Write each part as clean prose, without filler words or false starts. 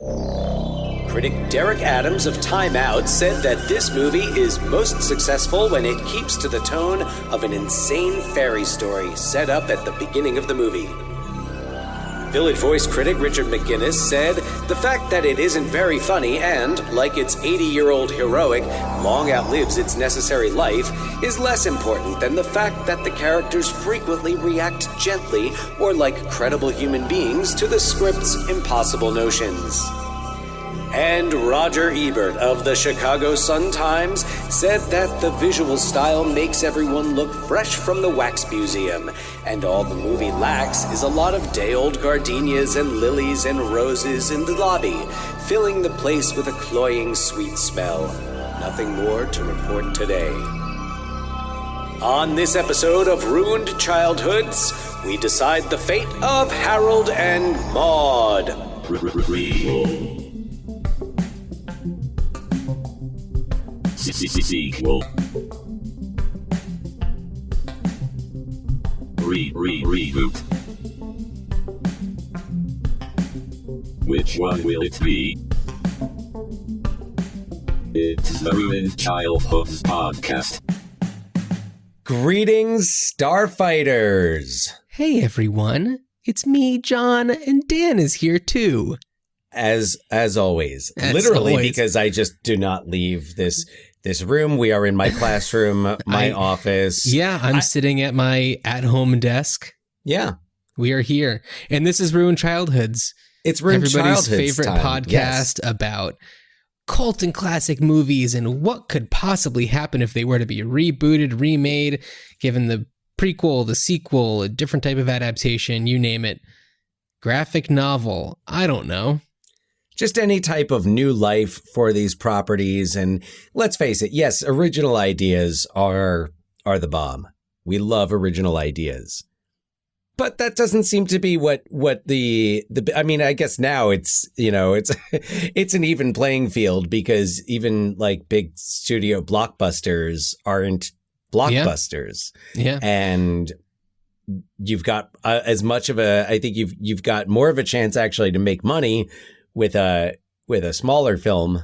Critic Derek Adams of Time Out said that this movie is most successful when it keeps to the tone of an insane fairy story set up at the beginning of the movie. Village Voice critic Richard McGuinness said, "The fact that it isn't very funny and, like its 80-year-old heroic, long outlives its necessary life, is less important than the fact that the characters frequently react gently or like credible human beings to the script's impossible notions." And Roger Ebert of the Chicago Sun-Times said that the visual style makes everyone look fresh from the wax museum, and all the movie lacks is a lot of day-old gardenias and lilies and roses in the lobby, filling the place with a cloying sweet smell. Nothing more to report today. On this episode of Ruined Childhoods, we decide the fate of Harold and Maude. Sequel. Reboot. Which one will it be? It's the Ruined Childhoods podcast. Greetings, Starfighters! Hey everyone, it's me, John, and Dan is here too. As always. As Literally, always. because I just do not leave this room. We are in my classroom, my office. Yeah, I'm sitting at my at-home desk. Yeah. We are here. And this is Ruined Childhoods. It's Ruined Everybody's Childhoods favorite time. podcast about cult and classic movies and what could possibly happen if they were to be rebooted, remade, given the prequel, the sequel, a different type of adaptation, you name it. Graphic novel, I don't know. Just any type of new life for these properties. And let's face it, yes, original ideas are the bomb. We love original ideas. But that doesn't seem to be what the I mean, I guess now it's it's an even playing field, because even like big studio blockbusters aren't blockbusters. Yeah. And you've got as much of I think you've got more of a chance actually to make money with a smaller film.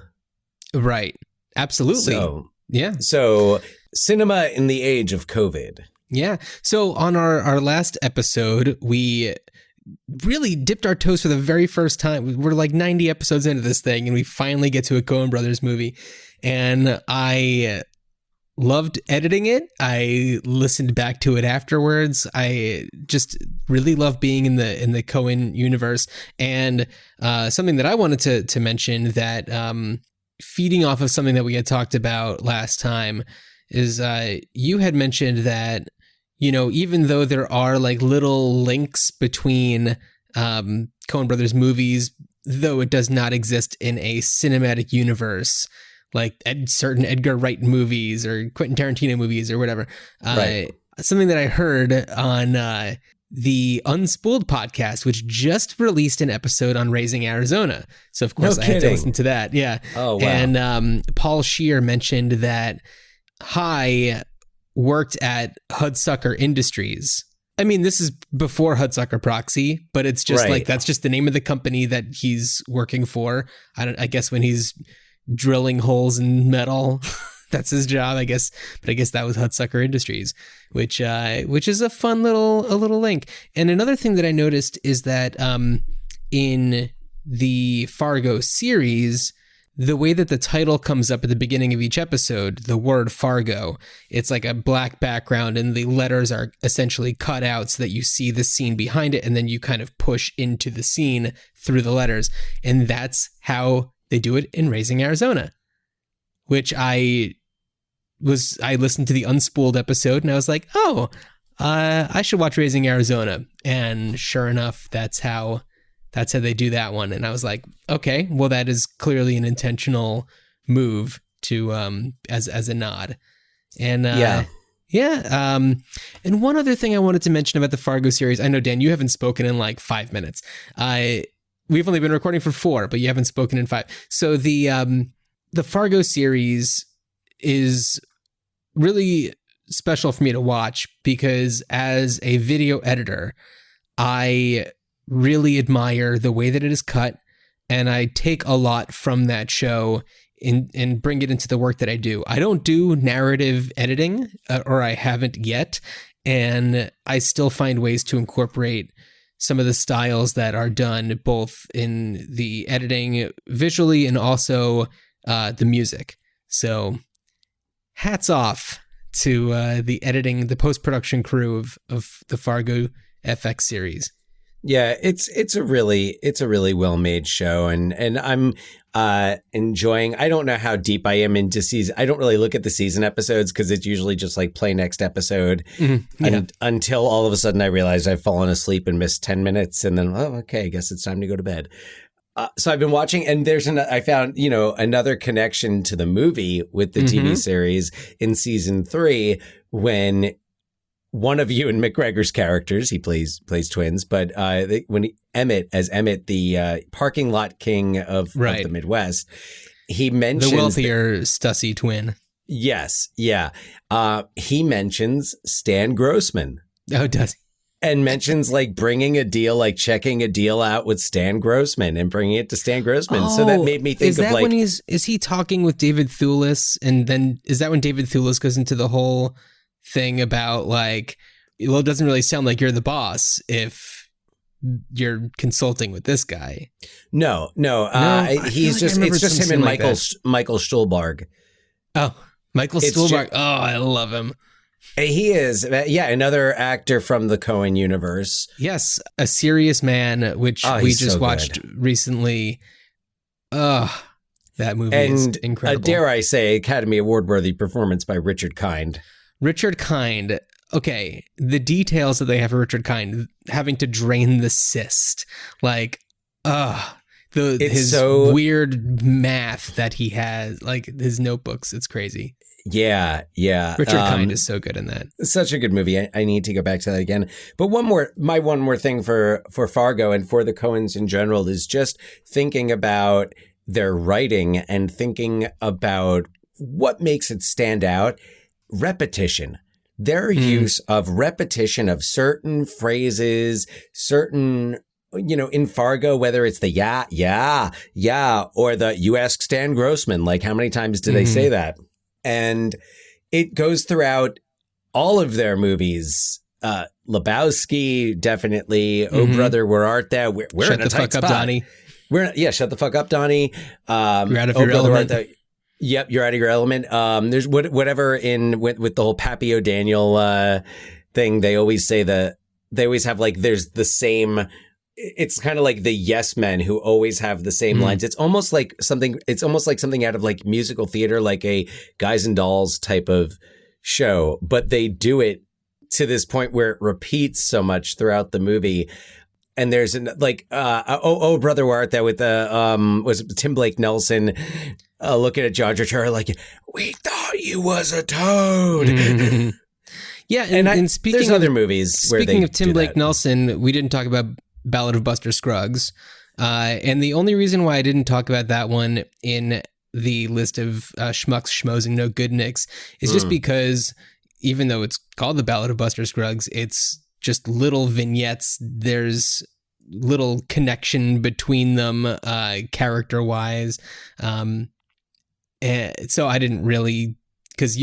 Right. Absolutely. So, yeah. So cinema in the age of COVID. Yeah. So on our last episode, we really dipped our toes for the very first time. We're like 90 episodes into this thing, and we finally get to a Coen Brothers movie. And I loved editing it. I listened back to it afterwards. I just really love being in the Coen universe. And something that I wanted to mention that feeding off of something that we had talked about last time is you had mentioned that, even though there are like little links between Coen Brothers movies, though it does not exist in a cinematic universe, like certain Edgar Wright movies or Quentin Tarantino movies or whatever. Right. Something that I heard on the Unspooled podcast, which just released an episode on Raising Arizona. So, of course, I had to listen to that. Yeah. Oh, wow. And Paul Scheer mentioned that High worked at Hudsucker Industries. I mean, this is before Hudsucker Proxy, but it's just Right. like, that's just the name of the company that he's working for. I guess when he's drilling holes in metal, that's his job, I guess. But I guess that was Hudsucker Industries, which is a fun little link. And another thing that I noticed is that in the Fargo series, the way that the title comes up at the beginning of each episode, the word Fargo, it's like a black background and the letters are essentially cut out so that you see the scene behind it, and then you kind of push into the scene through the letters. And that's how they do it in Raising Arizona, which I listened to the Unspooled episode and I was like, oh, I should watch Raising Arizona. And sure enough, that's how they do that one. And I was like, okay, well, that is clearly an intentional move to as a nod. And and one other thing I wanted to mention about the Fargo series. I know, Dan, you haven't spoken in like 5 minutes. We've only been recording for 4, but you haven't spoken in 5. So the Fargo series is really special for me to watch because as a video editor, I really admire the way that it is cut. and I take a lot from that show and bring it into the work that I do. I don't do narrative editing, or I haven't yet, and I still find ways to incorporate some of the styles that are done both in the editing visually and also the music. So hats off to the editing, the post-production crew of the Fargo FX series. Yeah, it's a really well-made show, and I'm enjoying. I don't know how deep I am into season. I don't really look at the season episodes because it's usually just like play next episode, until all of a sudden I realize I've fallen asleep and missed 10 minutes, and then okay, I guess it's time to go to bed. So I've been watching, and I found another connection to the movie with the TV series in season 3 when one of Ewan McGregor's characters, he plays twins, but when Emmett, the parking lot king of the Midwest, he mentions the wealthier Stussy twin. Yes, yeah. He mentions Stan Grossman. Oh, does he? And mentions like bringing a deal, like checking a deal out with Stan Grossman and bringing it to Stan Grossman. So that made me think of like, when is he talking with David Thewlis, and then is that when David Thewlis goes into the whole thing about like, well, it doesn't really sound like you're the boss if you're consulting with this guy. No. He's just, it's just him and Michael Stuhlbarg. Oh, Michael Stuhlbarg. Oh, I love him. He is, another actor from the Coen universe. Yes, A Serious Man, which we just watched recently. That movie is incredible. Dare I say, Academy Award-worthy performance by Richard Kind. Richard Kind. Okay, the details that they have for Richard Kind, having to drain the cyst, like, his weird math that he has, like his notebooks. It's crazy. Yeah. Richard Kind is so good in that. Such a good movie. I need to go back to that again. But one more thing for Fargo and for the Coens in general is just thinking about their writing and thinking about what makes it stand out. Repetition. Their use of repetition of certain phrases, certain, in Fargo, whether it's the yeah, or the you ask Stan Grossman, like how many times do they say that? And it goes throughout all of their movies. Lebowski, definitely. Oh, brother, where art thou? We're in a tight spot. Shut the fuck up, Donnie. Shut the fuck up, Donnie. You're out of your element. Yep, you're out of your element. There's whatever with the whole Pappy O'Daniel thing. They always have like there's the same. It's kind of like the yes men who always have the same lines. It's almost like something out of like musical theater, like a Guys and Dolls type of show, but they do it to this point where it repeats so much throughout the movie. And there's oh brother, where art thou, with was it Tim Blake Nelson looking at John Turturro like, we thought you was a toad. Yeah, and speaking there's other movies where speaking of Tim Blake Nelson, we didn't talk about Ballad of Buster Scruggs. And the only reason why I didn't talk about that one in the list of schmucks, schmoes, and no good nicks is just because even though it's called the Ballad of Buster Scruggs, it's just little vignettes. There's little connection between them character-wise. And so I didn't really, because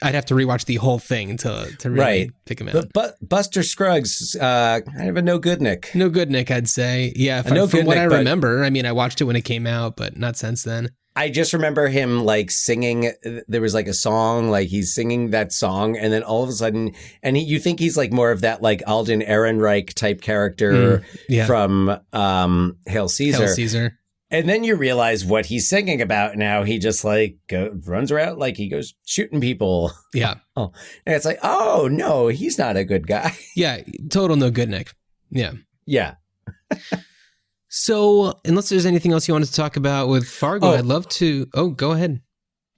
I'd have to rewatch the whole thing to really pick him out. But Buster Scruggs, kind of a no good nick. No good nick, I'd say. Yeah, from what I remember. I mean, I watched it when it came out, but not since then. I just remember him like singing. There was like a song, like he's singing that song, and then all of a sudden, you think he's like more of that like Alden Ehrenreich type character from Hail Caesar. Hail Caesar. And then you realize what he's singing about now. He just like runs around, like he goes shooting people. Yeah. And it's like, oh no, he's not a good guy. Yeah. Total no good nick. Yeah. Yeah. So unless there's anything else you wanted to talk about with Fargo, I'd love to. Oh, go ahead.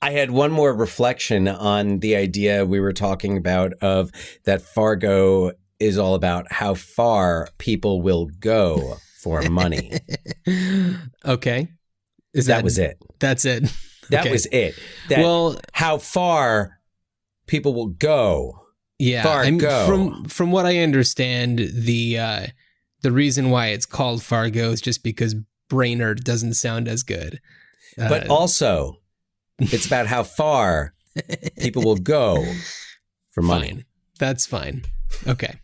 I had one more reflection on the idea we were talking about of that Fargo is all about how far people will go for money. Okay. That was it. That's it. That was it. How far people will go. Yeah. From what I understand, the reason why it's called Fargo is just because Brainerd doesn't sound as good. But also, it's about how far people will go for money. Fine. That's fine. Okay.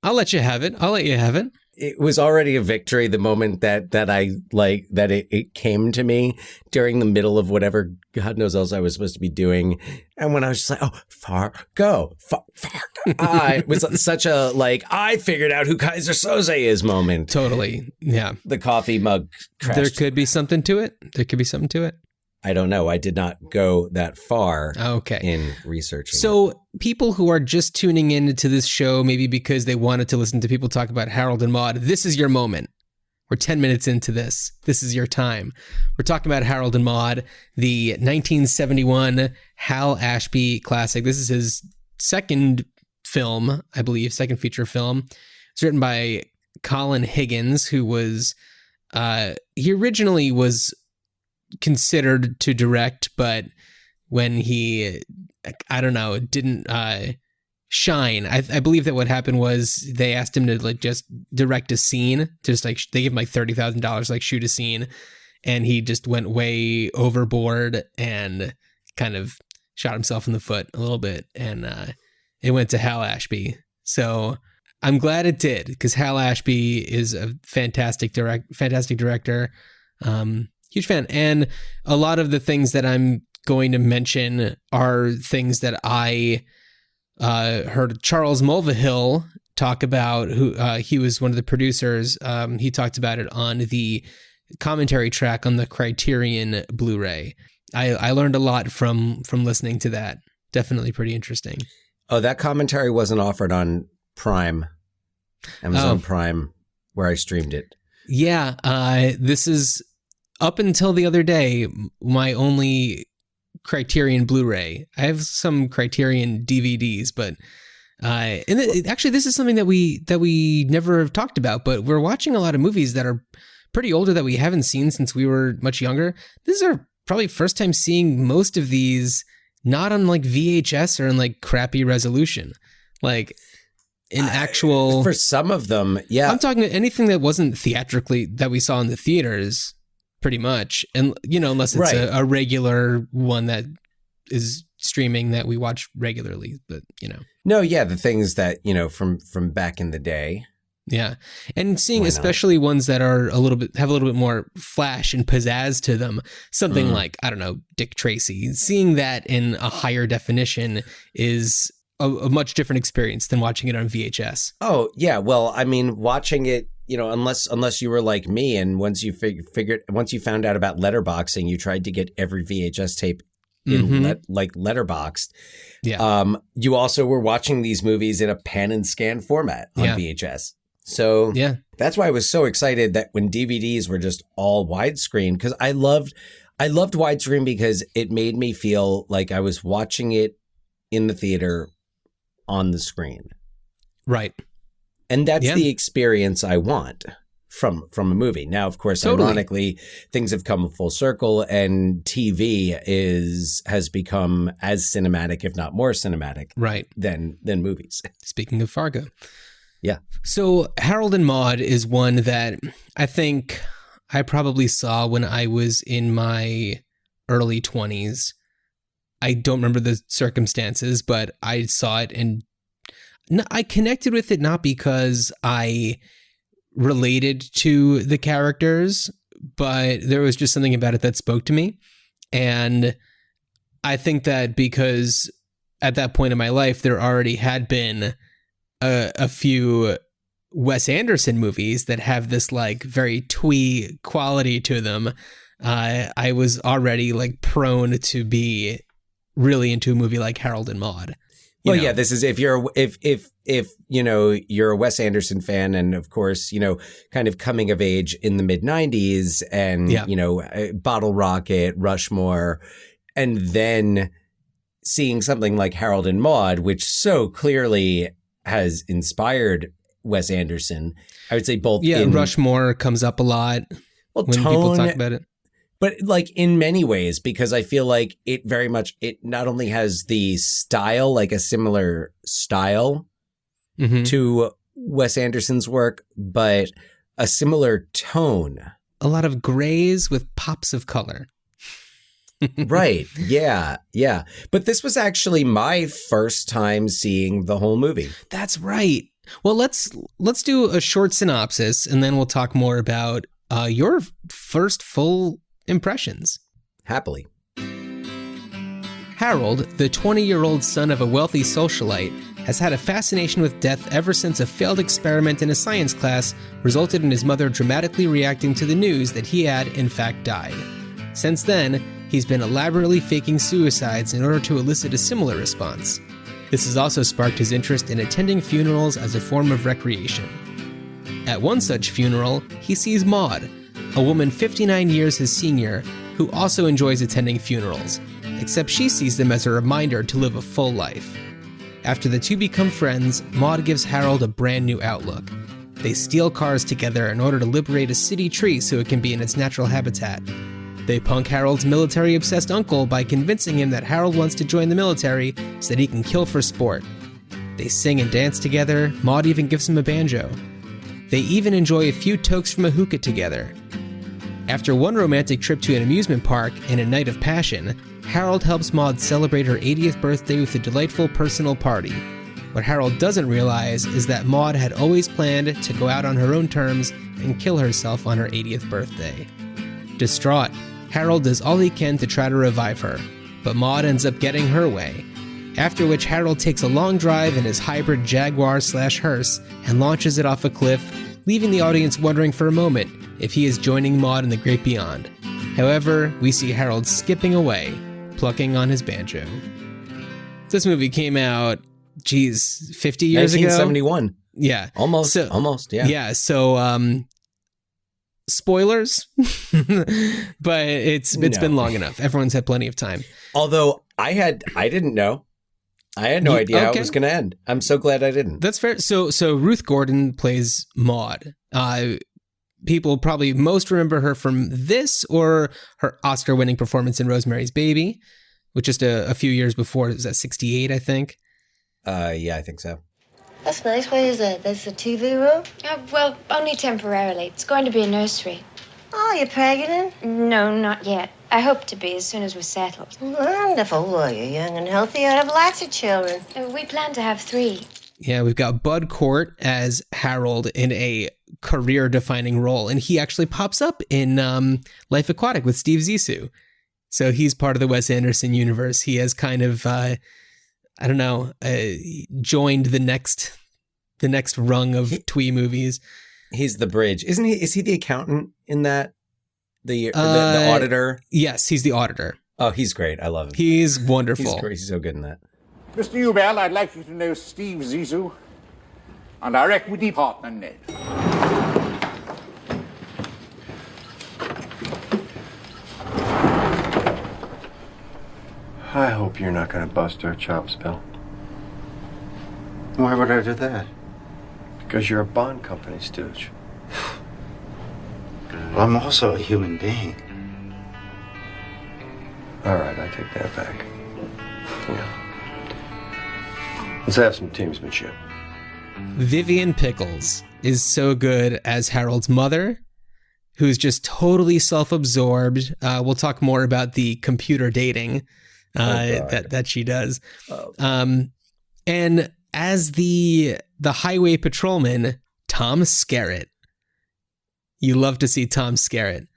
I'll let you have it. It was already a victory the moment that it came to me during the middle of whatever God knows else I was supposed to be doing. And when I was just like, oh, Fargo. It was such a, I figured out who Kaiser Soze is moment. Totally. Yeah. The coffee mug crashed. There could be something to it. I don't know. I did not go that far in researching. So people who are just tuning into this show, maybe because they wanted to listen to people talk about Harold and Maude, this is your moment. We're 10 minutes into this. This is your time. We're talking about Harold and Maude, the 1971 Hal Ashby classic. This is his second film, I believe, second feature film. It's written by Colin Higgins, who was, he originally was considered to direct, but when he, didn't shine, I believe that what happened was they asked him to just direct a scene, they gave him $30,000, shoot a scene, and he just went way overboard and kind of shot himself in the foot a little bit, and it went to Hal Ashby. So I'm glad it did, because Hal Ashby is a fantastic director. Huge fan. And a lot of the things that I'm going to mention are things that I heard Charles Mulvihill talk about, who he was one of the producers. He talked about it on the commentary track on the Criterion Blu-ray. I learned a lot from listening to that. Definitely pretty interesting. Oh, that commentary wasn't offered on Prime, Amazon Prime, where I streamed it. Yeah, this is, up until the other day, my only Criterion Blu-ray. I have some Criterion DVDs, but actually, this is something that we never have talked about. But we're watching a lot of movies that are pretty older that we haven't seen since we were much younger. This is our probably first time seeing most of these not on VHS or in crappy resolution, in actual. For some of them, yeah. I'm talking anything that wasn't theatrically that we saw in the theaters. Pretty much. And, unless it's a regular one that is streaming that we watch regularly, but, No, yeah, the things that, from back in the day. Yeah. And seeing especially ones that are have a little bit more flash and pizzazz to them, something like, I don't know, Dick Tracy, seeing that in a higher definition is a much different experience than watching it on VHS. Oh, yeah. Well, I mean, watching it, unless you were like me, and once you once you found out about letterboxing, you tried to get every VHS tape in letterboxed. Yeah. You also were watching these movies in a pan and scan format on VHS. So yeah, that's why I was so excited that when DVDs were just all widescreen, because I loved widescreen because it made me feel like I was watching it in the theater on the screen. Right. And that's the experience I want from a movie. Now, of course, ironically, things have come full circle, and TV has become as cinematic, if not more cinematic, right, than movies. Speaking of Fargo. Yeah. So Harold and Maude is one that I think I probably saw when I was in my early 20s. I don't remember the circumstances, but I saw it and I connected with it not because I related to the characters, but there was just something about it that spoke to me. And I think that because at that point in my life, there already had been a few Wes Anderson movies that have this very twee quality to them. I was already prone to be really into a movie like Harold and Maude. Well, yeah, this is if you're a Wes Anderson fan, and of course, kind of coming of age in the mid 90s, and Bottle Rocket, Rushmore, and then seeing something like Harold and Maude, which so clearly has inspired Wes Anderson. I would say both. Yeah, Rushmore comes up a lot when people talk about it. But in many ways, because I feel like it not only has the style, a similar style to Wes Anderson's work, but a similar tone. A lot of grays with pops of color. Right. Yeah. Yeah. But this was actually my first time seeing the whole movie. That's right. Well, let's do a short synopsis, and then we'll talk more about your first full impressions. Happily. Harold, the 20-year-old son of a wealthy socialite, has had a fascination with death ever since a failed experiment in a science class resulted in his mother dramatically reacting to the news that he had, in fact, died. Since then, he's been elaborately faking suicides in order to elicit a similar response. This has also sparked his interest in attending funerals as a form of recreation. At one such funeral, he sees Maude, a woman 59 years his senior, who also enjoys attending funerals, except she sees them as a reminder to live a full life. After the two become friends, Maude gives Harold a brand new outlook. They steal cars together in order to liberate a city tree so it can be in its natural habitat. They punk Harold's military-obsessed uncle by convincing him that Harold wants to join the military so that he can kill for sport. They sing and dance together. Maude even gives him a banjo. They even enjoy a few tokes from a hookah together. After one romantic trip to an amusement park and a night of passion, Harold helps Maude celebrate her 80th birthday with a delightful personal party. What Harold doesn't realize is that Maude had always planned to go out on her own terms and kill herself on her 80th birthday. Distraught, Harold does all he can to try to revive her, but Maude ends up getting her way. After which Harold takes a long drive in his hybrid Jaguar/hearse and launches it off a cliff, leaving the audience wondering for a moment if he is joining Maude in the great beyond. However, we see Harold skipping away, plucking on his banjo. This movie came out, 50 years ago? 1971. Yeah. Almost, yeah. Yeah, so, spoilers, but it's been long enough. Everyone's had plenty of time. Although I didn't know. I had no idea how it was going to end. I'm so glad I didn't. That's fair. So Ruth Gordon plays Maude. People probably most remember her from this or her Oscar-winning performance in Rosemary's Baby, which just a few years before. It was at 68, I think. Yeah, I think so. That's nice. Where is that? That's the TV room? Well, only temporarily. It's going to be a nursery. Oh, you're pregnant? No, not yet. I hope to be as soon as we're settled. Wonderful. Well, you're young and healthy. You'll have lots of children. We plan to have 3. Yeah, we've got Bud Cort as Harold in a career-defining role, and he actually pops up in Life Aquatic with Steve Zissou. So he's part of the Wes Anderson universe. He has kind of, joined the next rung of twee movies. He's the bridge, isn't he? Is he the accountant in that? The auditor? Yes, he's the auditor. Oh, he's great. I love him. He's wonderful. He's great. He's so good in that. Mr. Newbell, I'd like you to know Steve Zissou and our equity partner, Ned. I hope you're not going to bust our chops, Bill. Why would I do that? Because you're a bond company stooge. Well, I'm also a human being. All right, I take that back. Yeah. Let's have some teamsmanship. Vivian Pickles is so good as Harold's mother, who's just totally self-absorbed. We'll talk more about the computer dating that she does. And as the highway patrolman, Tom Skerritt. You love to see Tom Skerritt.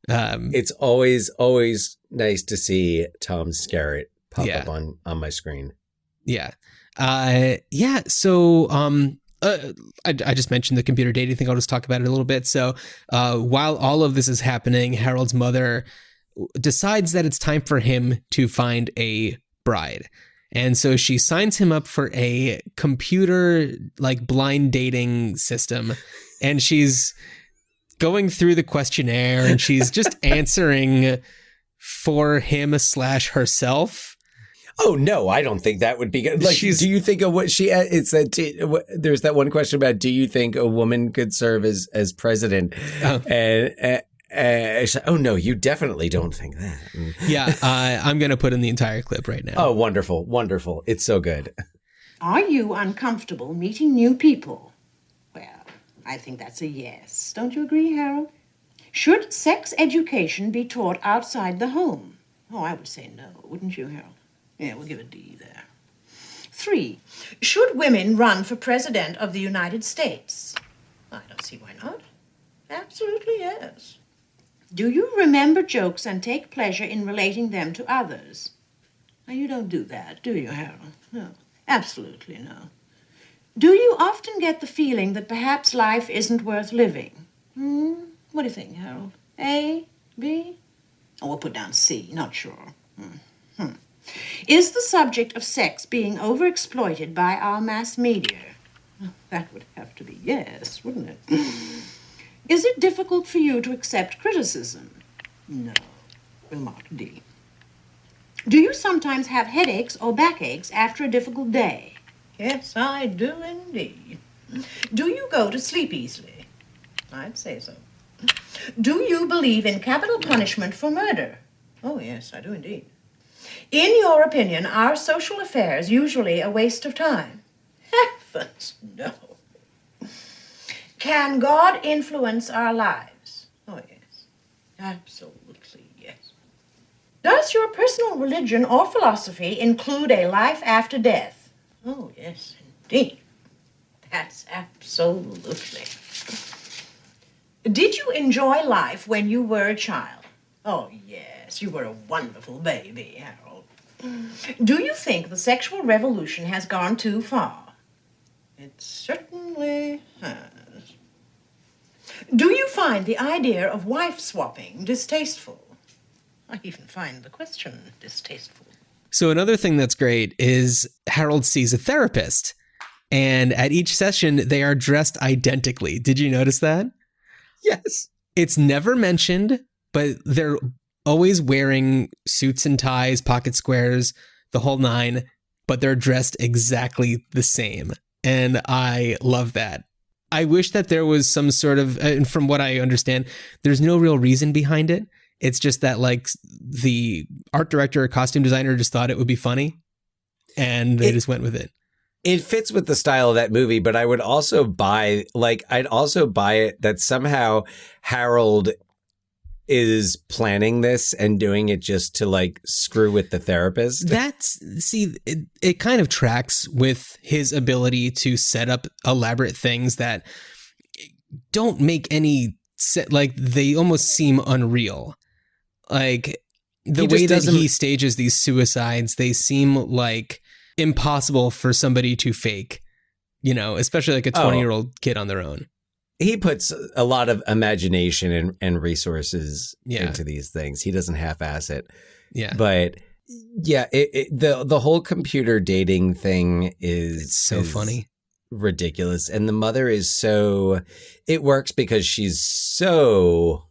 It's always nice to see Tom Skerritt pop up on my screen. Yeah. So I just mentioned the computer dating thing. I'll just talk about it a little bit. So while all of this is happening, Harold's mother decides that it's time for him to find a bride. And so she signs him up for a computer blind dating system. And she's going through the questionnaire and she's just answering for him / herself. Oh no, I don't think that would be good. Do you think there's that one question about, do you think a woman could serve as president? Oh. And oh no, you definitely don't think that. Yeah, I'm going to put in the entire clip right now. Oh, wonderful. It's so good. Are you uncomfortable meeting new people? I think that's a yes. Don't you agree, Harold? Should sex education be taught outside the home? Oh, I would say no, wouldn't you, Harold? Yeah, we'll give a D there. 3, should women run for president of the United States? I don't see why not. Absolutely yes. Do you remember jokes and take pleasure in relating them to others? Now, you don't do that, do you, Harold? No, absolutely no. Do you often get the feeling that perhaps life isn't worth living? What do you think, Harold? A, B? Oh, we'll put down C, not sure. Is the subject of sex being overexploited by our mass media? That would have to be yes, wouldn't it? Is it difficult for you to accept criticism? No. We'll mark D. Do you sometimes have headaches or backaches after a difficult day? Yes, I do indeed. Do you go to sleep easily? I'd say so. Do you believe in capital punishment for murder? Oh, yes, I do indeed. In your opinion, are social affairs usually a waste of time? Heavens, no. Can God influence our lives? Oh, yes. Absolutely, yes. Does your personal religion or philosophy include a life after death? Oh, yes, indeed. That's absolutely. Did you enjoy life when you were a child? Oh, yes, you were a wonderful baby, Harold. Do you think the sexual revolution has gone too far? It certainly has. Do you find the idea of wife swapping distasteful? I even find the question distasteful. So another thing that's great is Harold sees a therapist, and at each session, they are dressed identically. Did you notice that? Yes. It's never mentioned, but they're always wearing suits and ties, pocket squares, the whole nine, but they're dressed exactly the same. And I love that. I wish that there was some sort of, and from what I understand, there's no real reason behind it. It's just that like the art director or costume designer just thought it would be funny and they just went with it. It fits with the style of that movie, but I would also buy, I'd also buy it that somehow Harold is planning this and doing it just to like screw with the therapist. It kind of tracks with his ability to set up elaborate things that don't make any sense. Like they almost seem unreal. Like the way that he stages these suicides, they seem like impossible for somebody to fake, especially like a 20-year-old kid on their own. He puts a lot of imagination and resources into these things. He doesn't half-ass it. Yeah. But yeah, the whole computer dating thing is so funny. Ridiculous. And the mother is it works because she's so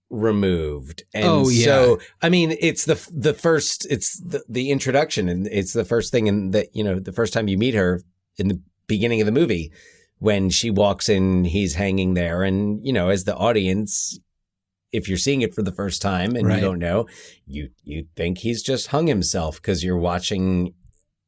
removed. And so, I mean, it's the first, it's the introduction, and it's the first thing in that, the first time you meet her in the beginning of the movie. When she walks in, he's hanging there. And, as the audience, if you're seeing it for the first time and you don't know, you think he's just hung himself because you're watching.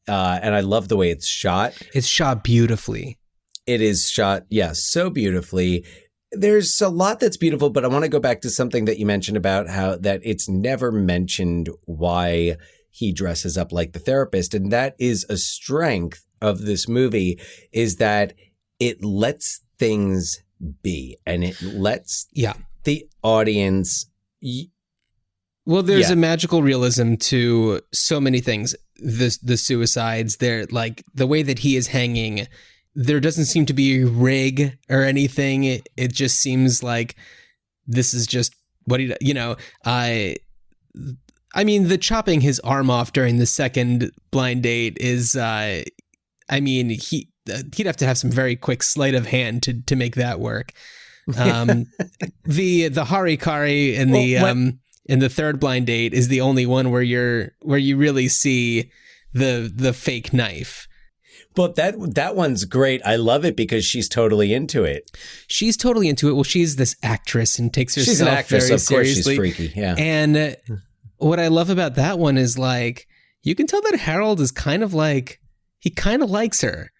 And I love the way it's shot. It's shot beautifully. It is shot, so beautifully. There's a lot that's beautiful, but I want to go back to something that you mentioned about how that it's never mentioned why he dresses up like the therapist. And that is a strength of this movie, is that it lets things be, and it lets the audience. Well, there's a magical realism to so many things. The suicides, they're like the way that he is hanging. There doesn't seem to be a rig or anything. It just seems like this is just what he. I mean, the chopping his arm off during the second blind date is. He'd have to have some very quick sleight of hand to make that work. The harikari in the third blind date is the only one where you really see the fake knife. But that one's great. I love it because she's totally into it. She's totally into it. Well, she's this actress and takes herself very seriously. She's an actress, of course she's freaky, yeah. And what I love about that one is like, you can tell that Harold is kind of like, he kind of likes her.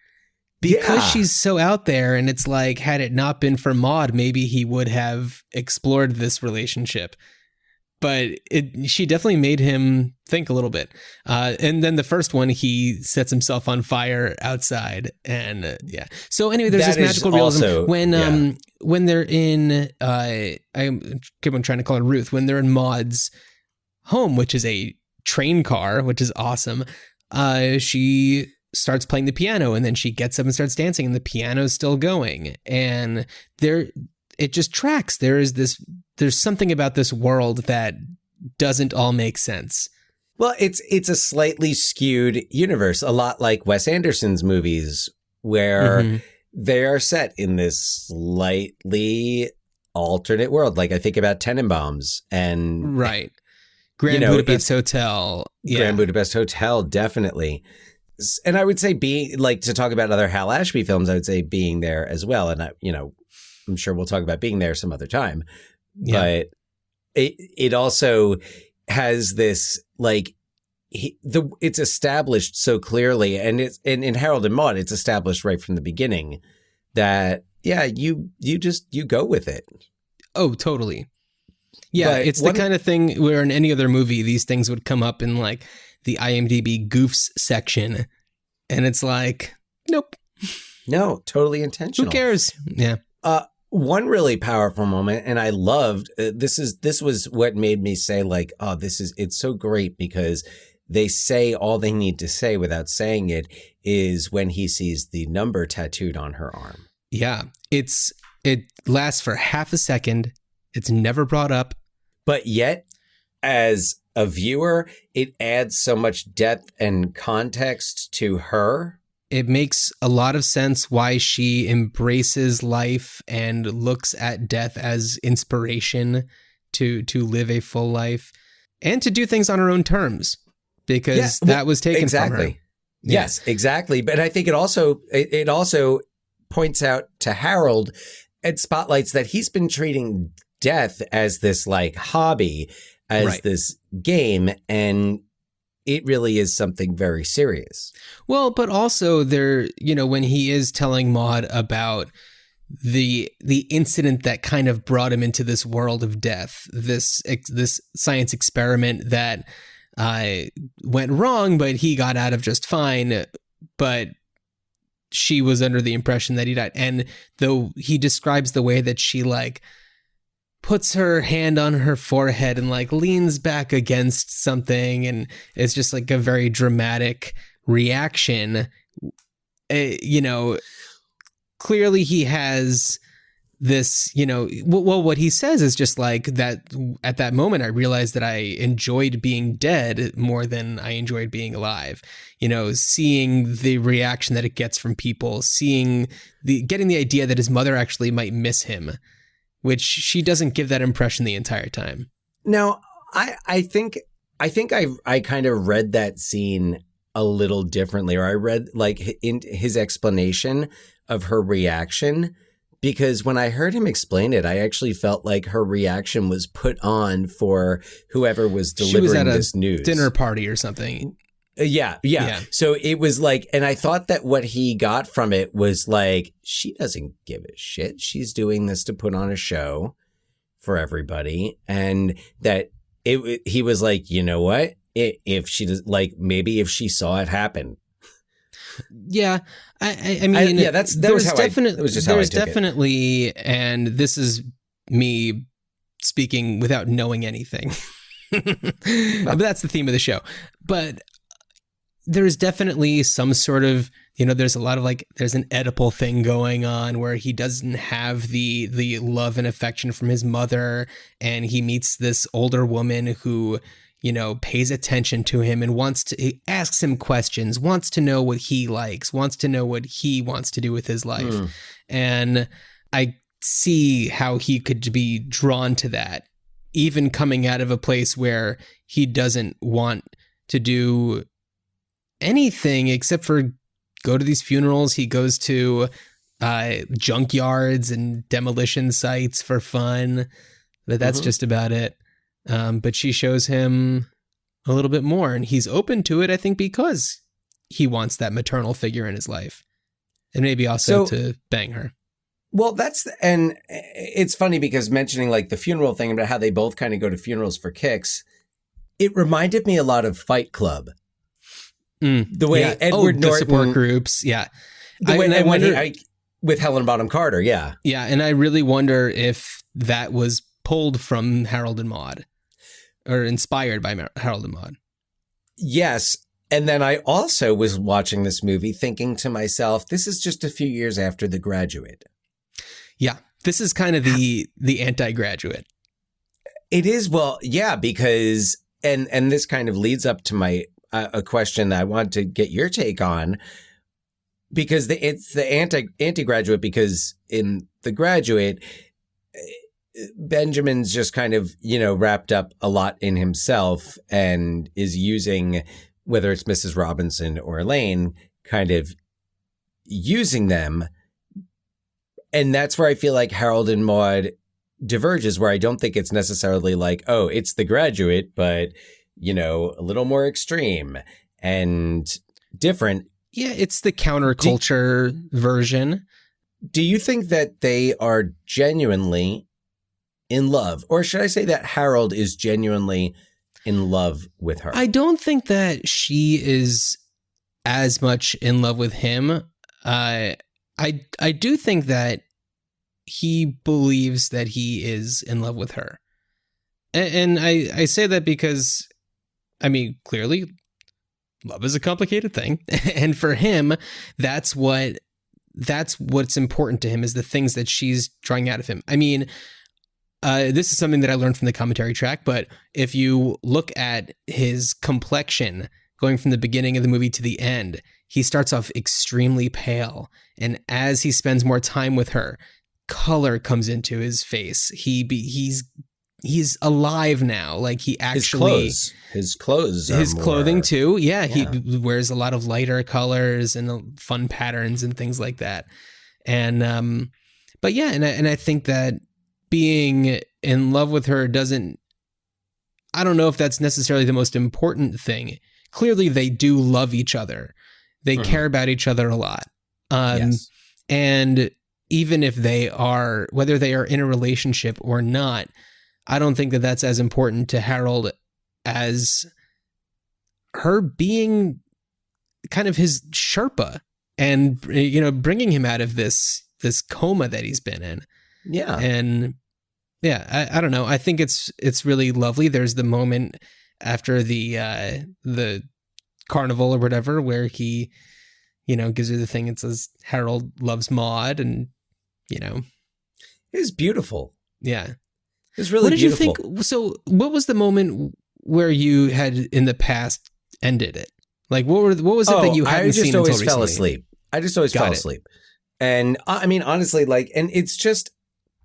because Yeah. she's so out there, and it's like, had it not been for Maude, maybe he would have explored this relationship. But she definitely made him think a little bit. And then the first one, he sets himself on fire outside. And yeah. So anyway, there's That this is magical realism also- when they're in, I keep on trying to call her Ruth, when they're in Maude's home, which is a train car, which is awesome. She starts playing the piano, and then she gets up and starts dancing, and the piano's still going. And it just tracks. There's something about this world that doesn't all make sense. Well, it's a slightly skewed universe, a lot like Wes Anderson's movies, where they are set in this slightly alternate world. Like I think about Tenenbaums and right, Grand Budapest Hotel, Grand Budapest Hotel, definitely. And I would say to talk about other Hal Ashby films, I would say Being There as well. And I'm sure we'll talk about Being There some other time. Yeah. But it also has this it's established so clearly, and it's in Harold and Maude, it's established right from the beginning that you go with it. Oh, totally. Yeah, But it's the kind of thing where in any other movie these things would come up in like the IMDb goofs section, and it's like, nope, no, totally intentional. Who cares? Yeah. One really powerful moment, and I loved this was what made me say like, oh, it's so great because they say all they need to say without saying it, is when he sees the number tattooed on her arm. Yeah, it lasts for half a second. It's never brought up, but yet as a viewer, it adds so much depth and context to her. It makes a lot of sense why she embraces life and looks at death as inspiration to live a full life and to do things on her own terms, because that was taken from her. Yes, exactly. But I think it also points out to Harold and spotlights that he's been treating death as this like hobby, as this game, and it really is something very serious. Well, but also when he is telling Maude about the incident that kind of brought him into this world of death, this science experiment that went wrong, but he got out of just fine, but she was under the impression that he died. And though he describes the way that she like puts her hand on her forehead and like leans back against something, and it's just like a very dramatic reaction. Clearly he has this, what he says is just like that. At that moment, I realized that I enjoyed being dead more than I enjoyed being alive. Seeing the reaction that it gets from people, getting the idea that his mother actually might miss him, which she doesn't give that impression the entire time. Now, I think I kind of read that scene a little differently, or I read like in his explanation of her reaction, because when I heard him explain it, I actually felt like her reaction was put on for whoever was delivering this news. Dinner party or something. Yeah. So it was like, and I thought that what he got from it was like, she doesn't give a shit. She's doing this to put on a show for everybody. And that he was like, you know what? If she does, like, maybe if she saw it happen. Yeah. I mean, that was how I took it. And this is me speaking without knowing anything. But that's the theme of the show. But there's definitely some sort of, there's a lot of like, there's an Oedipal thing going on where he doesn't have the love and affection from his mother, and he meets this older woman who, pays attention to him and asks him questions, wants to know what he likes, wants to know what he wants to do with his life. And I see how he could be drawn to that, even coming out of a place where he doesn't want to do anything except for go to these funerals. He goes to junkyards and demolition sites for fun, but that's just about it. But she shows him a little bit more, and he's open to it, I think, because he wants that maternal figure in his life. And maybe also So- to bang her. Well, and it's funny because mentioning like the funeral thing about how they both kind of go to funerals for kicks, it reminded me a lot of Fight Club. The way Edward Norton, the support groups, yeah. With Helen Bonham Carter, yeah. Yeah, and I really wonder if that was pulled from Harold and Maude or inspired by Harold and Maude. Yes. And then I also was watching this movie thinking to myself, this is just a few years after The Graduate. Yeah, this is kind of the anti-Graduate. It is, well, yeah, because, and this kind of leads up to my, a question that I want to get your take on, because it's the anti-Graduate, because in The Graduate, Benjamin's just kind of, wrapped up a lot in himself and is using, whether it's Mrs. Robinson or Elaine, kind of using them. And that's where I feel like Harold and Maude diverges, where I don't think it's necessarily like, oh, it's The Graduate, but, a little more extreme and different. Yeah, it's the counterculture version. Do you think that they are genuinely in love? Or should I say that Harold is genuinely in love with her? I don't think that she is as much in love with him. I do think that he believes that he is in love with her. And I say that because, clearly love is a complicated thing. And for him, that's what's important to him, is the things that she's drawing out of him. This is something that I learned from the commentary track, but if you look at his complexion going from the beginning of the movie to the end, he starts off extremely pale. And as he spends more time with her, color comes into his face. He's alive now. Like he actually his clothing too. Yeah, he wears a lot of lighter colors and fun patterns and things like that. And but yeah, and I think that being in love with her doesn't, I don't know if that's necessarily the most important thing. Clearly they do love each other. They care about each other a lot. Yes. And even if whether they are in a relationship or not, I don't think that that's as important to Harold as her being kind of his Sherpa and, bringing him out of this coma that he's been in. Yeah. And yeah, I don't know. I think it's really lovely. There's the moment after the carnival or whatever where he, gives her the thing and says Harold loves Maude, and it was beautiful. Yeah. It was really what did beautiful. you think? So what was the moment where you had in the past ended it? Like what was it that you hadn't seen until recently? I just always fell asleep. And honestly, and it's just,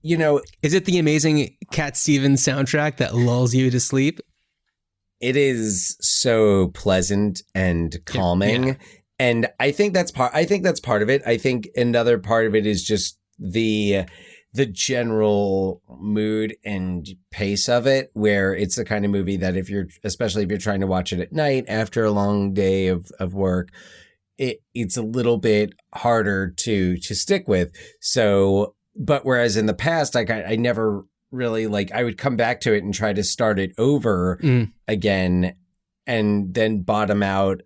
is it the amazing Cat Stevens soundtrack that lulls you to sleep? It is so pleasant and calming. Yeah. And I think that's part of it. I think another part of it is just the general mood and pace of it, where it's the kind of movie that especially if you're trying to watch it at night after a long day of work, it's a little bit harder to stick with. So, but whereas in the past, I never really I would come back to it and try to start it over again and then bottom out.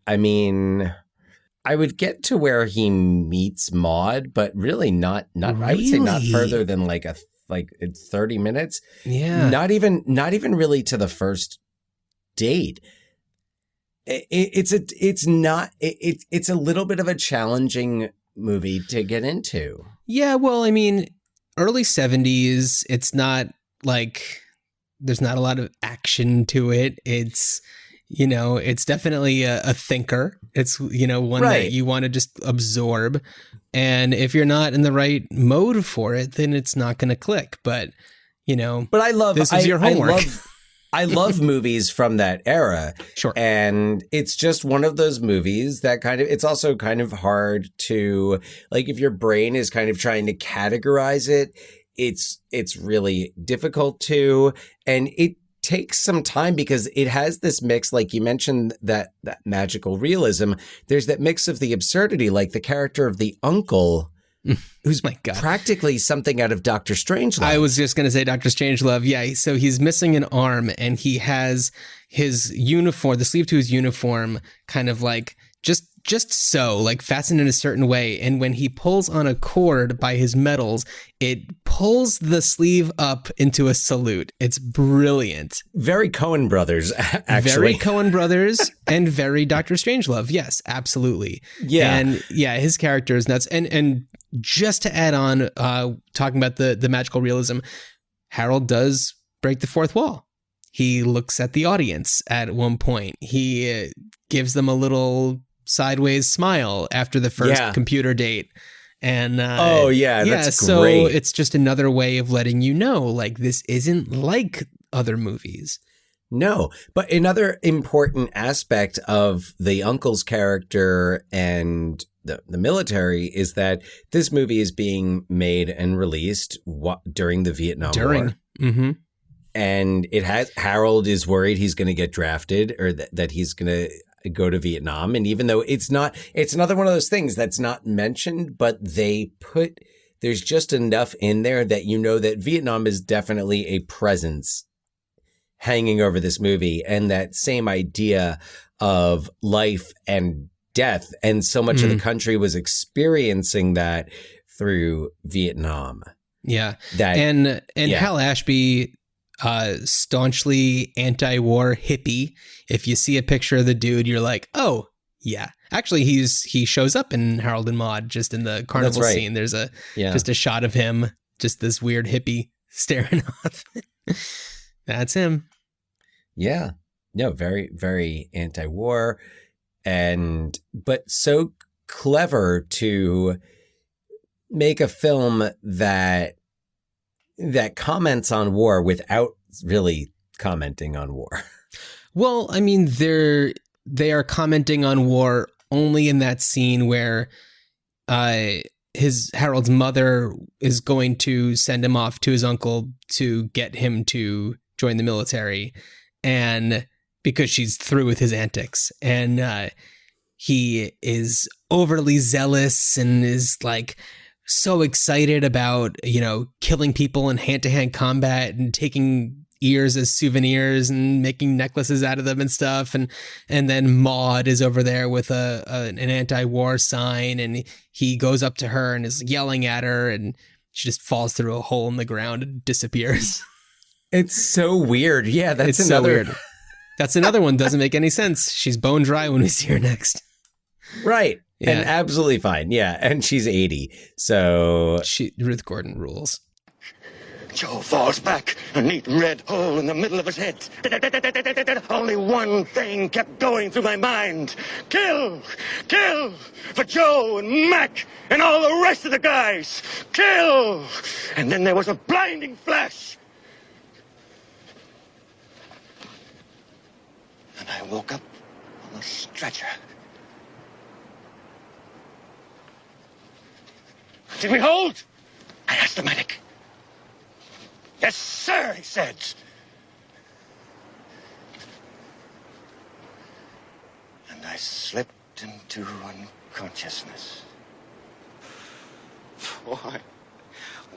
I would get to where he meets Maude, but really not really? I would say not further than 30 minutes. Yeah. Not even really to the first date. It's a little bit of a challenging movie to get into. Yeah, well, early 70s, it's not there's not a lot of action to it. It's it's definitely a thinker. It's, one that you want to just absorb. And if you're not in the right mode for it, then it's not going to click. But, but I love, this is your homework. I love movies from that era. Sure. And it's just one of those movies that it's also kind of hard to, if your brain is kind of trying to categorize it, it's really difficult to, and it takes some time because it has this mix, like you mentioned, that magical realism. There's that mix of the absurdity, like the character of the uncle, who's practically something out of Dr. Strangelove. I was just going to say Dr. Strangelove. Yeah, so he's missing an arm and he has his uniform, the sleeve to his uniform, kind of like just so, like fastened in a certain way. And when he pulls on a cord by his medals, it pulls the sleeve up into a salute. It's brilliant. Very Coen Brothers, actually. Very Coen Brothers and very Dr. Strangelove. Yes, absolutely. Yeah. And yeah, his character is nuts. And just to add on, talking about the magical realism, Harold does break the fourth wall. He looks at the audience at one point. He gives them a little sideways smile after the first computer date. And that's great. So it's just another way of letting you know, like, this isn't like other movies. No, but another important aspect of the uncle's character and the military is that this movie is being made and released during the Vietnam War. Mm-hmm. And it has, Harold is worried he's going to get drafted, or that he's going to go to Vietnam. And even though it's another one of those things that's not mentioned, but there's just enough in there that you know that Vietnam is definitely a presence hanging over this movie, and that same idea of life and death. And so much of the country was experiencing that through Vietnam. Yeah. Hal Ashby, staunchly anti-war hippie. If you see a picture of the dude, you're like, oh yeah. Actually, he shows up in Harold and Maude, just in the carnival scene. There's just a shot of him, just this weird hippie staring off. That's him. Yeah. No, very, very anti-war, but so clever to make a film that comments on war without really commenting on war. Well, I mean, they are commenting on war only in that scene where Harold's mother is going to send him off to his uncle to get him to join the military, and because she's through with his antics, and he is overly zealous and is like so excited about, killing people in hand-to-hand combat and taking ears as souvenirs and making necklaces out of them and stuff. And then Maude is over there with an anti-war sign, and he goes up to her and is yelling at her, and she just falls through a hole in the ground and disappears. It's so weird. Yeah, that's so weird. That's another one. Doesn't make any sense. She's bone dry when we see her next. Right. Yeah. And absolutely fine. Yeah. And she's 80. So Ruth Gordon rules. Joe falls back, a neat red hole in the middle of his head. Only one thing kept going through my mind. Kill! Kill! For Joe and Mac and all the rest of the guys! Kill! And then there was a blinding flash. And I woke up on a stretcher. Did we hold? I asked the medic. Yes, sir, he said. And I slipped into unconsciousness. Boy.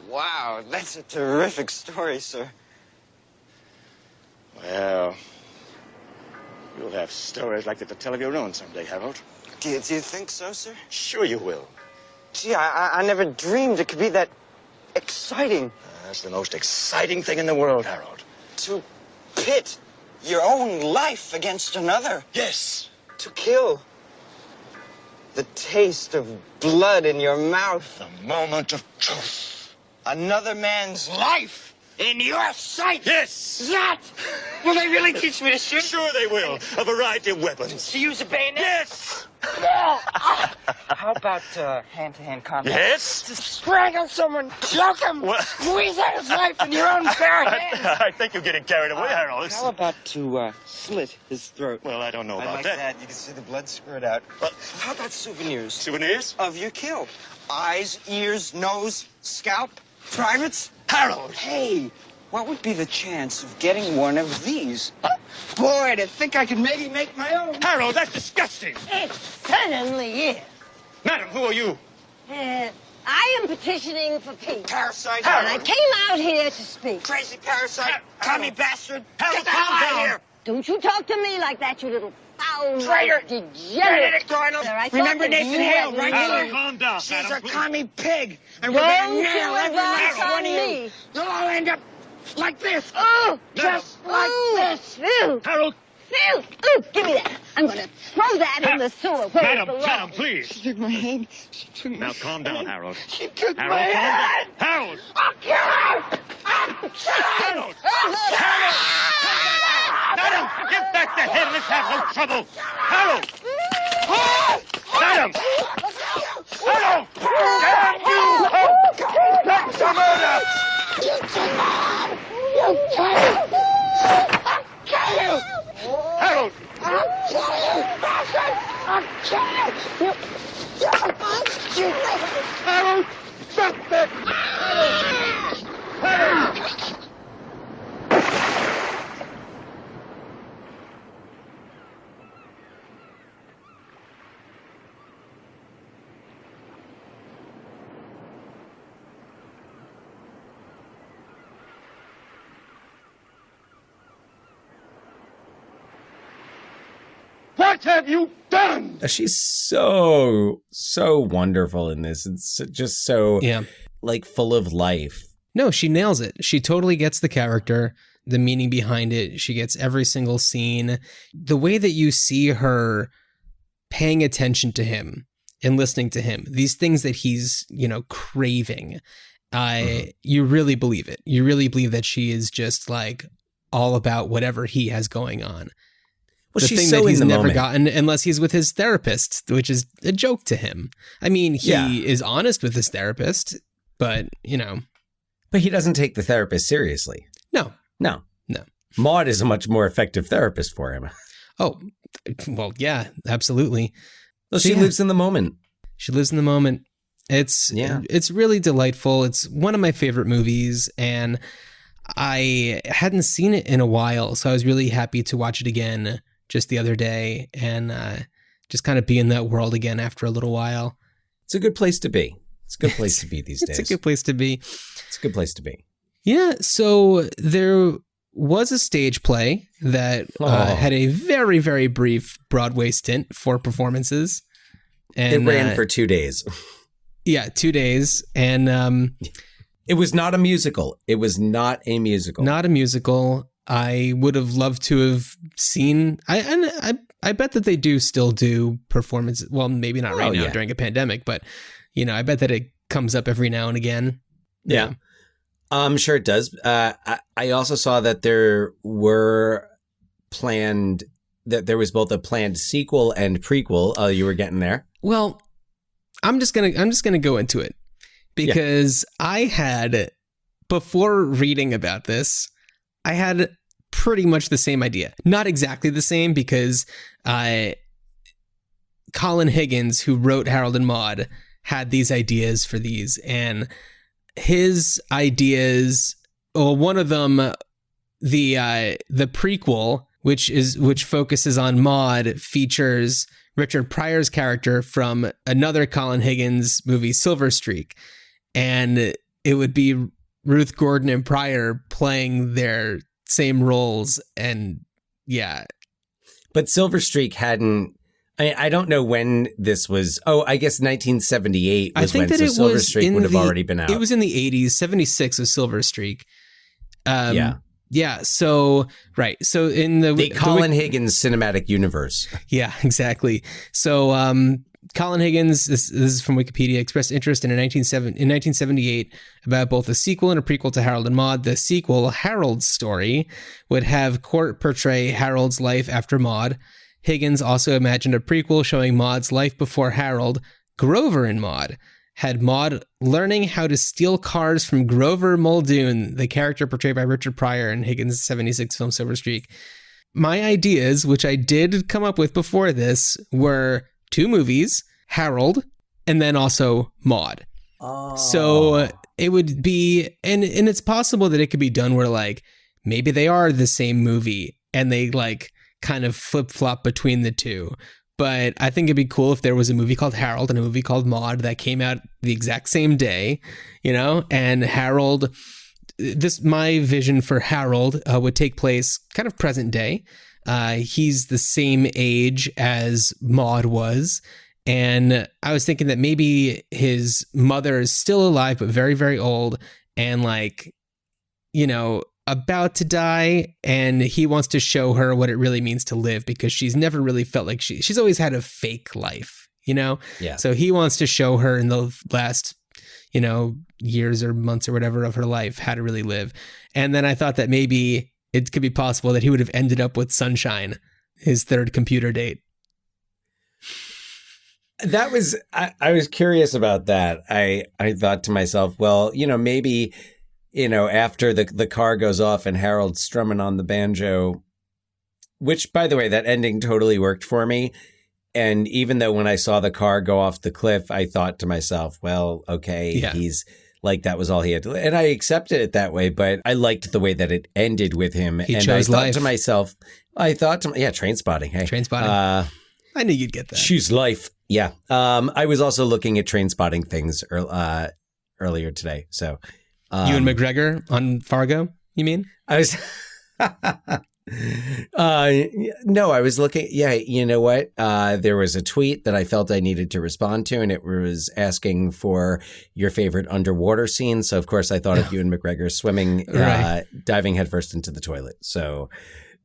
Wow, that's a terrific story, sir. Well, you'll have stories like that to tell of your own someday, Harold. Do you think so, sir? Sure you will. Gee, I never dreamed it could be that exciting. That's the most exciting thing in the world, Harold. To pit your own life against another. Yes. To kill. The taste of blood in your mouth. The moment of truth. Another man's life in your sight. Yes. That. Will they really teach me to shoot? Sure they will. A variety of weapons. To use a bayonet? Yes. How about hand-to-hand combat? Yes. To strangle someone, choke him, squeeze out his life in your own bare hands. I think you're getting carried away, Harold. How about to slit his throat? Well, I don't know about like that. You can see the blood squirt out. Well, how about souvenirs? Souvenirs? Of your kill. Eyes, ears, nose, scalp, privates. Harold! Hey, What would be the chance of getting one of these? Boy, to think I could maybe make my own. Harold, that's disgusting. It certainly is. Madam, who are you? I am petitioning for peace. Parasite. And I came out here to speak. Crazy parasite. Tommy bastard. Harold, Get the hell calm out of down. here. Don't you talk to me like that, you little foul Traitor. degenerate. Remember Nathan Hale, right? Harold, calm down, She's madam, a please. commie pig. And we're Don't going to nail you every last advise one of you. me. You'll all end up like this. Oh, Just like this. Phil. Harold. Phil. Ooh, give me that. I'm going to throw that in the sewer where it belongs. Madam, please. She took my head. She took my Now calm down, Harold. She took Harold, my calm head. down. Harold. I'll kill her. I'll kill her. Harold. Madam, give back the head. Let's have no trouble. Harold. Madam. Harold. Damn you. That's a murder. You kill her. I'll kill you. Harold. I'll kill you, bastard. I'll kill you. I'll kill you. Harold. Stop that. Harold. What have you done? She's so wonderful in this. It's just so like full of life. No, she nails it. She totally gets the character, the meaning behind it. She gets every single scene. The way that you see her paying attention to him and listening to him, these things that he's, craving, you really believe it. You really believe that she is just like all about whatever he has going on. Well, the she's thing so that he's in the never moment. gotten unless he's with his therapist, which is a joke to him. I mean, he is honest with his therapist, but, But he doesn't take the therapist seriously. No. Maude is a much more effective therapist for him. Oh, well, yeah, absolutely. Well, she lives in the moment. She lives in the moment. It's really delightful. It's one of my favorite movies, and I hadn't seen it in a while, so I was really happy to watch it again just the other day and just kind of be in that world again after a little while. It's a good place to be. It's a good place to be these days. It's a good place to be. It's a good place to be. Yeah, so there was a stage play that had a very, very brief Broadway stint, 4 performances. And it ran for 2 days. Yeah, 2 days. And it was not a musical. It was not a musical. Not a musical. I would have loved to have seen. I bet that they do still do performances. Well, maybe not right now during a pandemic, but I bet that it comes up every now and again. Yeah. I'm sure it does. I also saw that there was both a planned sequel and prequel. You were getting there. Well, I'm just gonna go into it because I had, before reading about this, I had pretty much the same idea. Not exactly the same, because Colin Higgins, who wrote Harold and Maude, had these ideas for these, and his ideas, well, one of them, the prequel, which focuses on Maude, features Richard Pryor's character from another Colin Higgins movie, Silver Streak, and it would be Ruth Gordon and Pryor playing their same roles, and but Silver Streak hadn't. I don't know when this was. Oh, I guess 1978 was when Silver Streak would have already been out. It was in the 80s. 76 was Silver Streak. Yeah. So, right. So in the Colin Higgins cinematic universe. Yeah, exactly. So Colin Higgins, this is from Wikipedia, expressed interest in 1978 about both a sequel and a prequel to Harold and Maude. The sequel, Harold's Story, would have Court portray Harold's life after Maude. Higgins also imagined a prequel showing Maude's life before Harold, Grover and Maude. Had Maude learning how to steal cars from Grover Muldoon, the character portrayed by Richard Pryor in Higgins' 76 film Silver Streak. My ideas, which I did come up with before this, were 2 movies, Harold, and then also Maude. Oh. So it would be, and it's possible that it could be done where like maybe they are the same movie and they like kind of flip flop between the two. But I think it'd be cool if there was a movie called Harold and a movie called Maude that came out the exact same day, you know, and Harold, my vision for Harold would take place kind of present day. He's the same age as Maude was. And I was thinking that maybe his mother is still alive, but very, very old and like, you know, about to die. And he wants to show her what it really means to live because she's never really felt like she's always had a fake life, you know? Yeah. So he wants to show her in the last, you know, years or months or whatever of her life, how to really live. And then I thought that maybe it could be possible that he would have ended up with Sunshine, his third computer date. That was, I was curious about that. I thought to myself, well, you know, maybe, you know, after the car goes off and Harold's strumming on the banjo, which, by the way, that ending totally worked for me. And even though when I saw the car go off the cliff, I thought to myself, well, okay, he's like, that was all he had to, and I accepted it that way. But I liked the way that it ended with him. He and chose I thought life. to myself, Trainspotting. Hey, Trainspotting. I knew you'd get that. Choose life. Yeah. I was also looking at Trainspotting things earlier today. So Ewan McGregor on Fargo, you mean? I was no, I was looking. Yeah, you know what? There was a tweet that I felt I needed to respond to, and it was asking for your favorite underwater scene. So, of course, I thought of Ewan McGregor swimming, diving headfirst into the toilet. So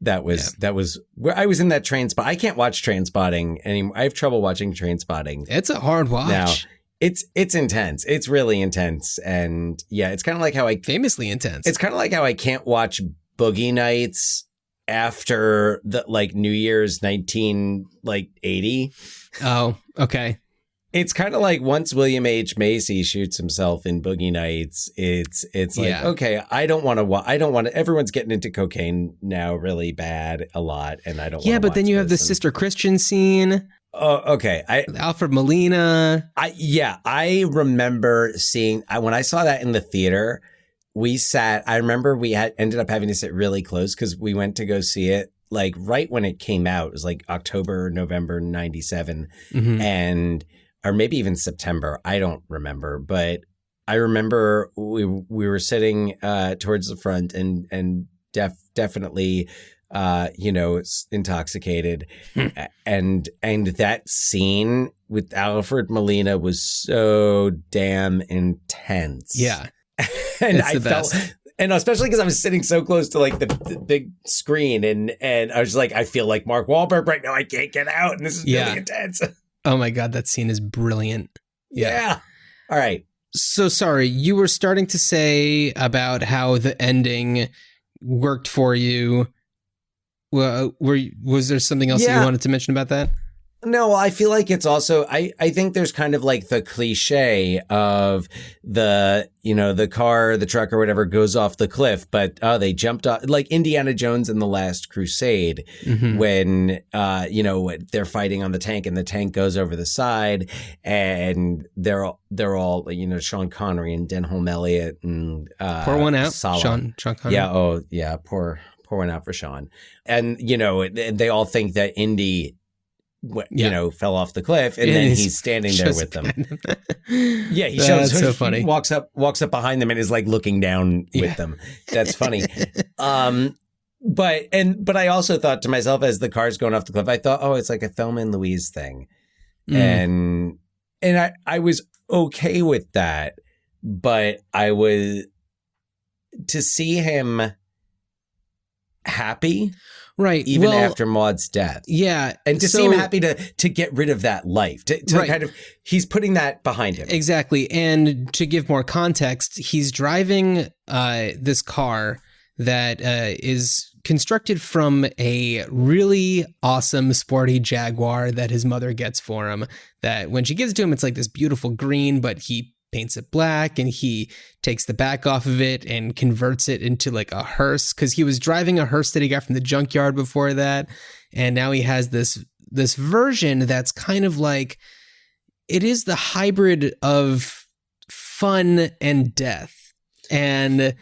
that was where I was in that Trainspotting. I can't watch Trainspotting anymore. I have trouble watching Trainspotting. It's a hard watch. Now, it's intense. It's really intense. And yeah, it's kind of like how famously intense. It's kind of like how I can't watch Boogie Nights after the like New Year's 1980. Oh, okay. It's kind of like once William H. Macy shoots himself in Boogie Nights, it's like, okay, I don't want to, everyone's getting into cocaine now really bad a lot. And I don't want to. Yeah, but then you have the Sister Christian scene. Oh, okay. Alfred Molina. I remember seeing, when I saw that in the theater, I remember we ended up having to sit really close because we went to go see it like right when it came out. It was like October, November 97. Mm-hmm. Or maybe even September. I don't remember, but I remember we were sitting towards the front and definitely intoxicated. and that scene with Alfred Molina was so damn intense. Yeah. And it's I felt, and especially because I was sitting so close to like the big screen and I was like, I feel like Mark Wahlberg right now. I can't get out. And this is really intense. Oh my God, that scene is brilliant. Yeah. All right. So sorry, you were starting to say about how the ending worked for you. Well, was there something else that you wanted to mention about that? No, I feel like it's also, I think there's kind of like the cliche of the car, the truck or whatever goes off the cliff, but they jumped off, like Indiana Jones in The Last Crusade, when, they're fighting on the tank and the tank goes over the side and they're all, Sean Connery and Denholm Elliott and pour one out, Sean Connery. Yeah. Oh yeah. Pour one out for Sean. And, they all think that Indy, fell off the cliff, and then he's standing there with them. Yeah, he shows. That's so funny. Walks up behind them and is like looking down with them. That's funny. But I also thought to myself as the car's going off the cliff, I thought, oh, it's like a Thelma and Louise thing, and I was okay with that, but I was to see him happy. Right. Even after Maude's death. Yeah. And to see him happy to get rid of that life, to kind of, he's putting that behind him. Exactly. And to give more context, he's driving this car that is constructed from a really awesome sporty Jaguar that his mother gets for him, that when she gives it to him, it's like this beautiful green, but he paints it black and he takes the back off of it and converts it into like a hearse, because he was driving a hearse that he got from the junkyard before that, and now he has this version that's kind of like, it is the hybrid of fun and death. And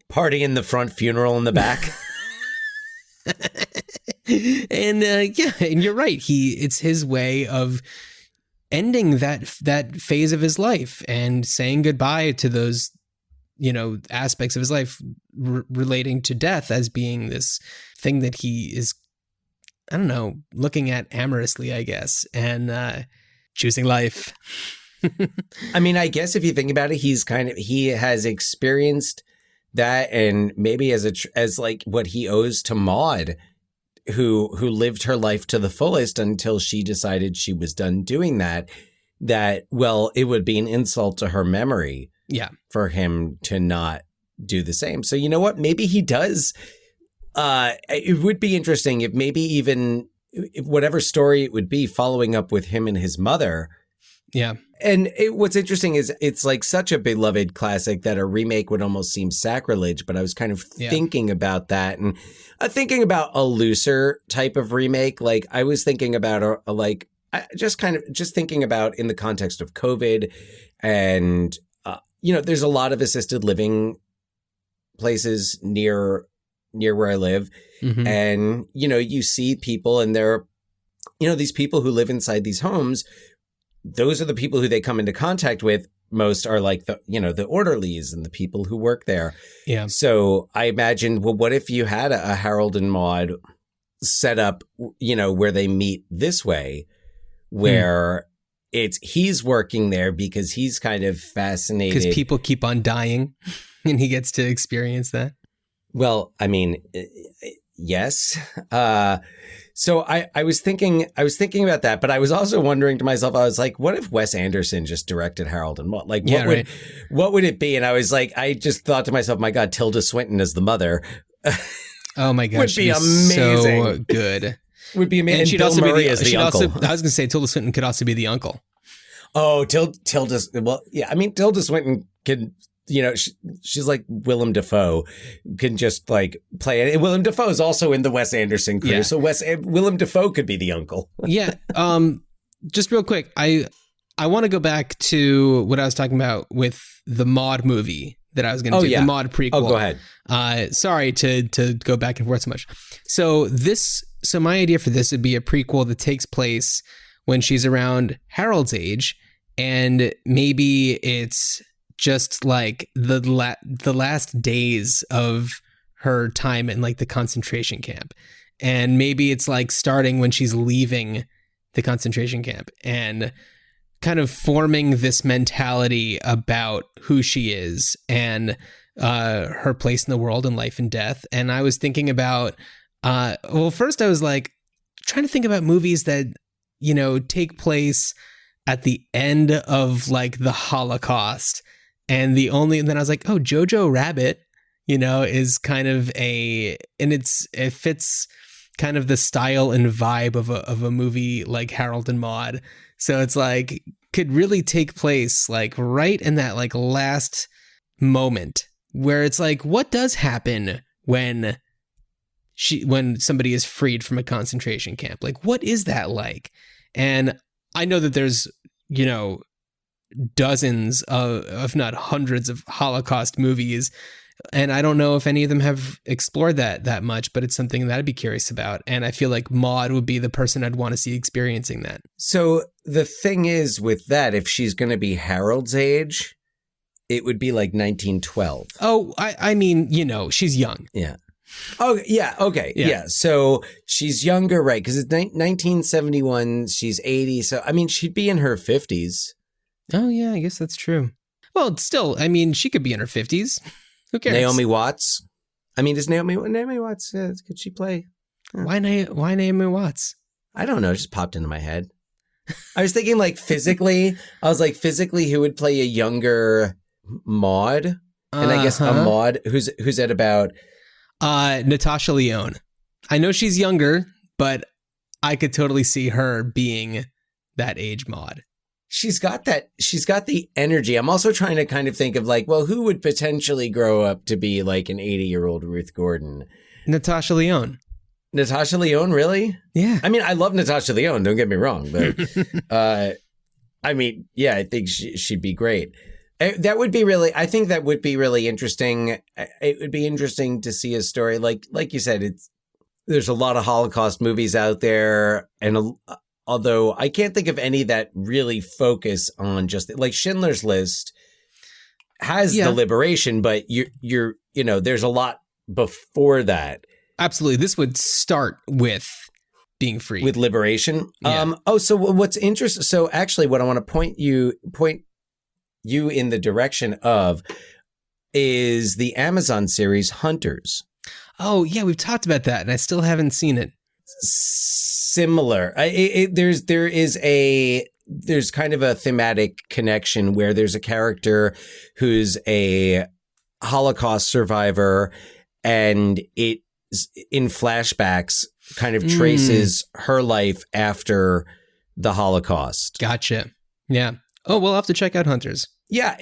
party in the front, funeral in the back. And and you're right. It's his way of ending that phase of his life and saying goodbye to those, aspects of his life relating to death as being this thing that he is, I don't know, looking at amorously, I guess, and choosing life. I mean, I guess if you think about it, he has experienced that, and maybe as like what he owes to Maude, who lived her life to the fullest until she decided she was done doing that, well, it would be an insult to her memory for him to not do the same. So you know what? Maybe he does. It would be interesting if maybe even if whatever story it would be, following up with him and his mother. Yeah. And what's interesting is it's like such a beloved classic that a remake would almost seem sacrilege. But I was kind of thinking about that and thinking about a looser type of remake. Like I was thinking about just thinking about in the context of COVID and, there's a lot of assisted living places near where I live. Mm-hmm. And, you see people and they're, these people who live inside these homes. Those are the people who they come into contact with most are like the orderlies and the people who work there. Yeah. So I imagined, well, what if you had a Harold and Maude set up, where they meet this way, where he's working there because he's kind of fascinated. Because people keep on dying and he gets to experience that. Well, I mean, yes. So I was thinking about that, but I was also wondering to myself, I was like, what if Wes Anderson just directed Harold and Maude? Like, what would it be? And I was like, I just thought to myself, my God, Tilda Swinton as the mother. Oh my gosh, would be amazing. So good. Would be amazing. And she'd Bill also Murray be as the uncle. I was going to say Tilda Swinton could also be the uncle. Oh, Tilda. Well, yeah. I mean, Tilda Swinton can. She's like Willem Dafoe, can just like play it. And Willem Dafoe is also in the Wes Anderson crew, so Willem Dafoe could be the uncle. Yeah. Just real quick, I want to go back to what I was talking about with the Maude movie that I was going to do, the Maude prequel. Oh, go ahead. Sorry to go back and forth so much. So my idea for this would be a prequel that takes place when she's around Harold's age, and maybe it's just like the last days of her time in like the concentration camp. And maybe it's like starting when she's leaving the concentration camp and kind of forming this mentality about who she is and her place in the world and life and death. And I was thinking about, first I was like trying to think about movies that, take place at the end of like the Holocaust. And then I was like, oh, Jojo Rabbit, is kind of it fits kind of the style and vibe of a movie like Harold and Maude. So it's like, could really take place like right in that like last moment where it's like, what does happen when somebody is freed from a concentration camp? Like, what is that like? And I know that there's, dozens of, if not hundreds of Holocaust movies. And I don't know if any of them have explored that much, but it's something that I'd be curious about. And I feel like Maude would be the person I'd want to see experiencing that. So the thing is with that, if she's going to be Harold's age, it would be like 1912. Oh, I mean, she's young. Yeah. Oh, yeah. Okay. Yeah. So she's younger, right? Because it's 1971. She's 80. So, I mean, she'd be in her 50s. Oh, yeah, I guess that's true. Well, still, I mean, she could be in her 50s. Who cares? Naomi Watts. I mean, does Naomi Watts, could she play? Why Naomi Watts? I don't know. It just popped into my head. I was thinking like physically, who would play a younger Maude? And I guess a Maude who's at about... Natasha Lyonne. I know she's younger, but I could totally see her being that age Maude. She's got the energy. I'm also trying to kind of think of like, well, who would potentially grow up to be like an 80-year-old Ruth Gordon? Natasha Lyonne. Natasha Lyonne, really? Yeah. I mean, I love Natasha Lyonne, don't get me wrong, but I mean, yeah, I think she'd be great. That would be really, I think that would be really interesting. It would be interesting to see a story like you said, there's a lot of Holocaust movies out there. And although I can't think of any that really focus on just like Schindler's List has the liberation, but you're there's a lot before that. Absolutely. This would start with being free. With liberation. Yeah. So what's interesting. So actually what I want to point you in the direction of is the Amazon series Hunters. Oh yeah, we've talked about that, and I still haven't seen it. Similar. There's kind of a thematic connection where there's a character who's a Holocaust survivor, and it in flashbacks kind of traces her life after the Holocaust. Gotcha. Yeah. Oh, we'll have to check out Hunters. Yeah,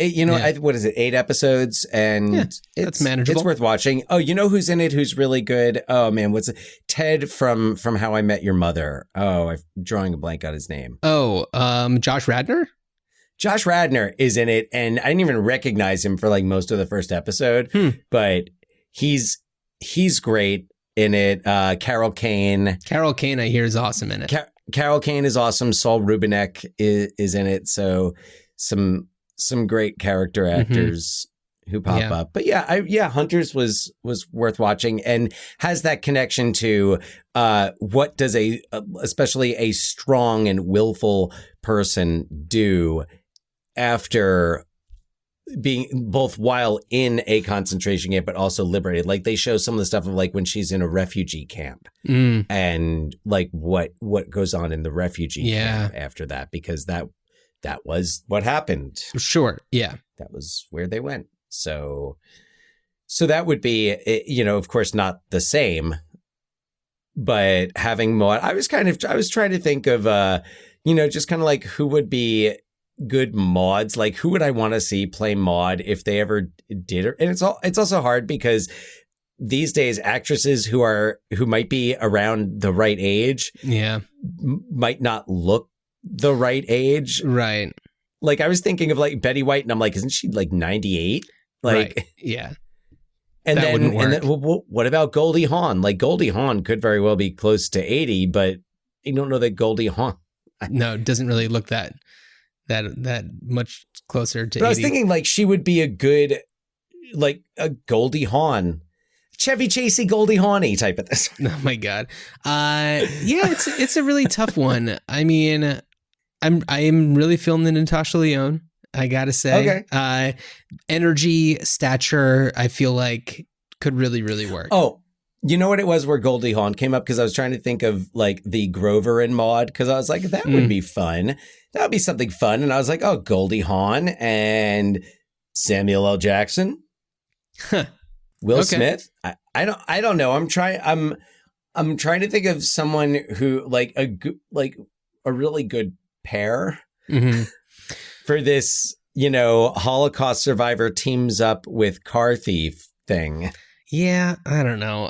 what is it? 8 episodes, and that's manageable. It's worth watching. Oh, you know who's in it? Who's really good? Oh man, what's it? Ted from How I Met Your Mother. Oh, I'm drawing a blank on his name. Oh, Josh Radnor. Josh Radnor is in it, and I didn't even recognize him for like most of the first episode, but he's great in it. Carol Kane. Carol Kane, I hear, is awesome in it. Carol Kane is awesome. Saul Rubinek is in it. So some great character actors who pop up. But Hunters was worth watching and has that connection to what does especially a strong and willful person do after being both while in a concentration camp, but also liberated. Like they show some of the stuff of like when she's in a refugee camp and like what goes on in the refugee camp after that, because that was what happened. Sure. Yeah. That was where they went. So that would be, of course, not the same, but having Maude, I was trying to think of, just kind of like who would be good Maudes. Like who would I want to see play Maude if they ever did it? And it's also hard because these days actresses who might be around the right age might not look the right age. Right. Like I was thinking of like Betty White, and I'm like, isn't she like 98? Like, right. Yeah. And then what about Goldie Hawn? Like Goldie Hawn could very well be close to 80, but I don't know that Goldie Hawn. No, it doesn't really look that much closer to 80. I was thinking like she would be a good, like a Goldie Hawn, Chevy Chasey, Goldie Hawn-y type of this. Oh my God. It's a really tough one. I mean, I am really feeling the Natasha Lyonne, I gotta say. Okay. Energy, stature, I feel like could really, really work. Oh, you know what it was where Goldie Hawn came up? Because I was trying to think of like the Grover in Maude, because I was like, that would be fun. That would be something fun. And I was like, oh, Goldie Hawn and Samuel L. Jackson, Will Smith. I don't know. I'm trying to think of someone who like a really good pair for this, Holocaust survivor teams up with car thief thing. Yeah, I don't know.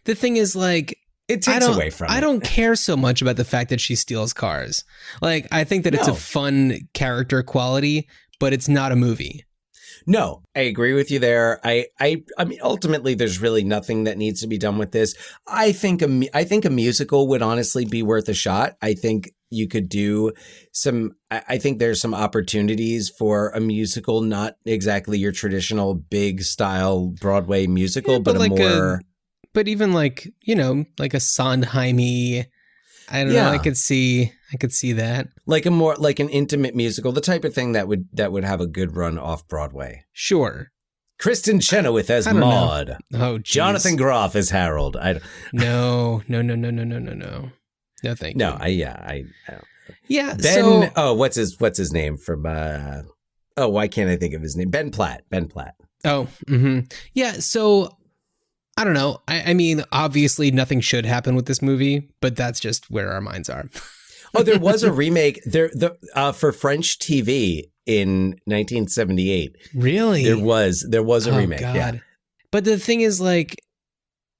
The thing is, like, it takes away from it. I don't care so much about the fact that she steals cars. Like, I think that it's a fun character quality, but it's not a movie. No, I agree with you there. I mean, ultimately, there's really nothing that needs to be done with this. I think a musical would honestly be worth a shot. I think you could do I think there's some opportunities for a musical, not exactly your traditional big style Broadway musical, but like but even like, like a Sondheim-y, I don't know. I could see that. Like an intimate musical, the type of thing that would have a good run off Broadway. Sure. Kristen Chenoweth as Maude. Oh, geez. Jonathan Groff as Harold. No. No, thank you. I don't. Yeah. Ben. What's his name from? Why can't I think of his name? Ben Platt. Oh. Mm-hmm. Yeah. So I don't know. I mean, obviously, nothing should happen with this movie, but that's just where our minds are. Oh, there was a remake for French TV in 1978. Really? There was a remake. God. Yeah. But the thing is, like,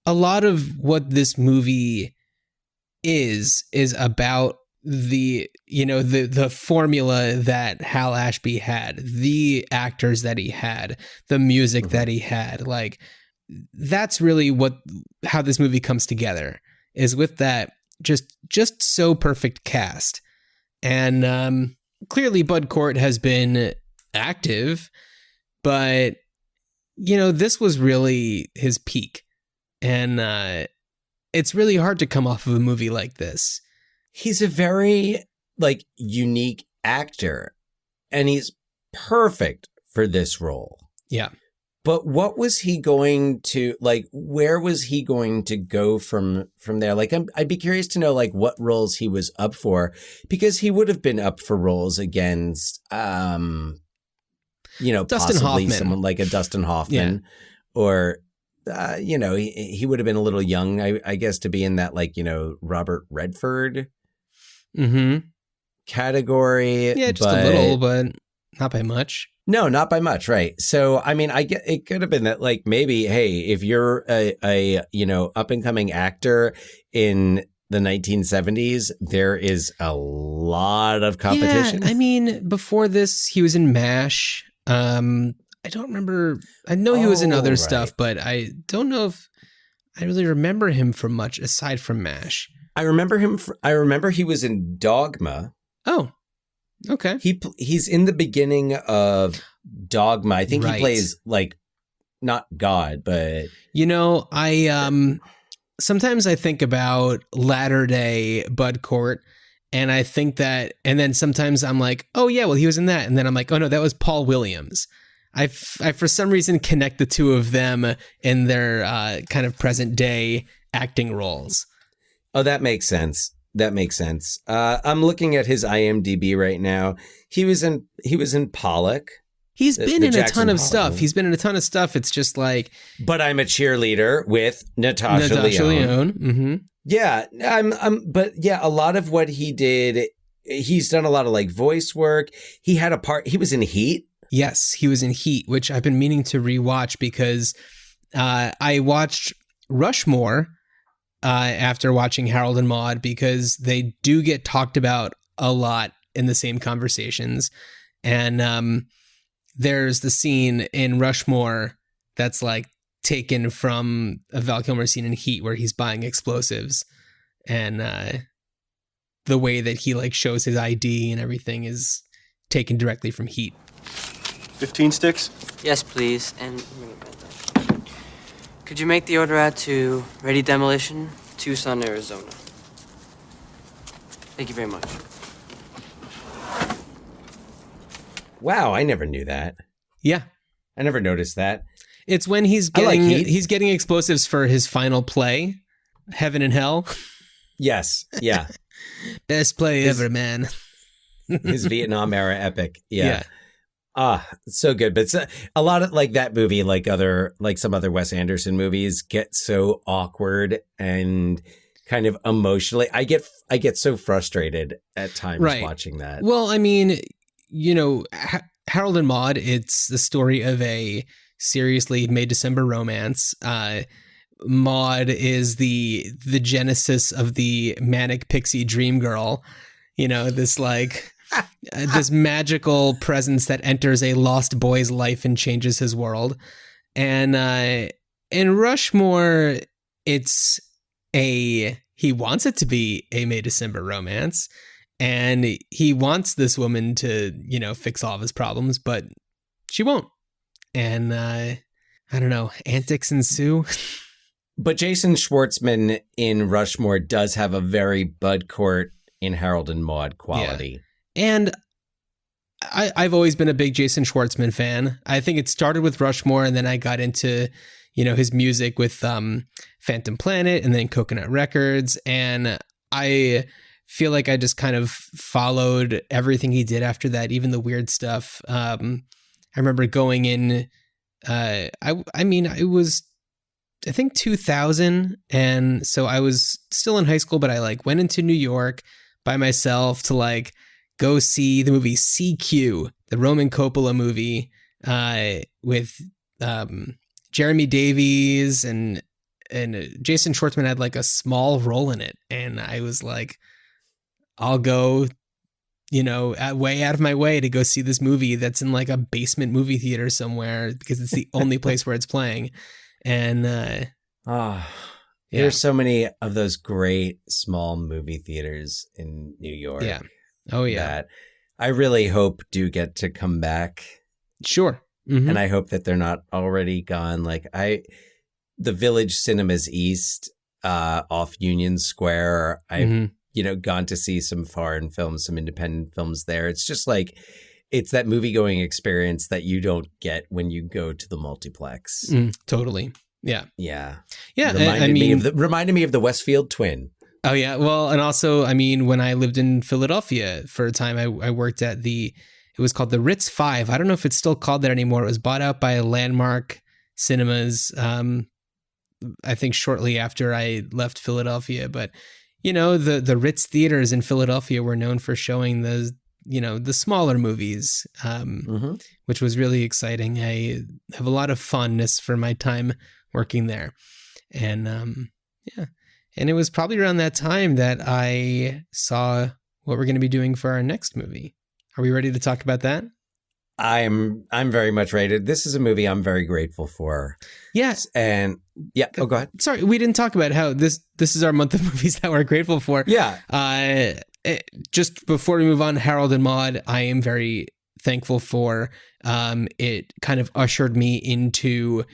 a lot of what this movie is about the formula that Hal Ashby had, the actors that he had, the music that he had, like that's really how this movie comes together, is with that just so perfect cast. And clearly Bud Cort has been active, but this was really his peak. And it's really hard to come off of a movie like this. He's a very unique actor, and he's perfect for this role. Yeah. But what was he going to where was he going to go from there? I'd be curious to know what roles he was up for, because he would have been up for roles against Dustin possibly Hoffman. Someone like a Dustin Hoffman, or he would have been a little young, I guess, to be in that Robert Redford category. Yeah, just a little, but not by much. No, not by much, right? So, I mean, I get it could have been that maybe, hey, if you're a up and coming actor in the 1970s, there is a lot of competition. Yeah, I mean, before this, he was in MASH. I don't remember. I know he was in other stuff, but I don't know if I really remember him from much aside from MASH. I remember him. I remember he was in Dogma. Oh, okay. He's in the beginning of Dogma. I think he plays not God, but I sometimes I think about latter day Bud Cort, and I think that, and then sometimes I'm like, oh yeah, well he was in that, and then I'm like, oh no, that was Paul Williams. I for some reason connect the two of them in their kind of present day acting roles. Oh, that makes sense. I'm looking at his IMDb right now. He was in Pollock. He's been in a ton of stuff. It's just But I'm a Cheerleader with Natasha Lyonne. Mm-hmm. Yeah, but yeah, a lot of what he did, he's done a lot of voice work. He had a part. He was in Heat. Yes, he was in Heat, which I've been meaning to rewatch because I watched Rushmore after watching Harold and Maude, because they do get talked about a lot in the same conversations. And there's the scene in Rushmore that's taken from a Val Kilmer scene in Heat where he's buying explosives, and the way that he shows his ID and everything is taken directly from Heat. 15 sticks? Yes, please. And could you make the order out to Ready Demolition, Tucson, Arizona? Thank you very much. Wow, I never knew that. Yeah. I never noticed that. It's when he's getting explosives for his final play, Heaven and Hell. Yes, yeah. Best play ever, man. His Vietnam era epic. Yeah. So good. But a lot of that movie, some other Wes Anderson movies, get so awkward and kind of emotionally. I get so frustrated at times watching that. Well, I mean, Harold and Maude, it's the story of a seriously May-December romance. Maude is the genesis of the manic pixie dream girl, this this magical presence that enters a lost boy's life and changes his world. And in Rushmore, he wants it to be a May-December romance, and he wants this woman to, fix all of his problems, but she won't. And I don't know, antics ensue. But Jason Schwartzman in Rushmore does have a very Bud Cort in Harold and Maude quality. Yeah. And I've always been a big Jason Schwartzman fan. I think it started with Rushmore, and then I got into, his music with Phantom Planet and then Coconut Records. And I feel like I just kind of followed everything he did after that, even the weird stuff. I remember going in, it was, I think 2000. And so I was still in high school, but I went into New York by myself to go see the movie CQ, the Roman Coppola movie, with Jeremy Davies, and Jason Schwartzman had a small role in it. And I was I'll go, way out of my way to go see this movie that's in like a basement movie theater somewhere because it's the only place where it's playing. And there's so many of those great small movie theaters in New York. Yeah. Oh yeah. That I really hope do get to come back. Sure. Mm-hmm. And I hope that they're not already gone. Like the Village Cinemas East off Union Square, I've gone to see some foreign films, some independent films there. It's just like, it's that movie going experience that you don't get when you go to the multiplex. Totally. Yeah. Yeah. Yeah. Reminded me of the Westfield Twin. Oh yeah. Well, and also, when I lived in Philadelphia for a time, I worked at it was called the Ritz 5. I don't know if it's still called that anymore. It was bought out by Landmark Cinemas. I think shortly after I left Philadelphia, but the Ritz theaters in Philadelphia were known for showing the smaller movies, which was really exciting. I have a lot of fondness for my time working there. And and it was probably around that time that I saw what we're going to be doing for our next movie. Are we ready to talk about that? I'm very much ready. This is a movie I'm very grateful for. Yes. And yeah. Oh, go ahead. Sorry, we didn't talk about how this is our month of movies that we're grateful for. Yeah. Just before we move on, Harold and Maude, I am very thankful for. It kind of ushered me into,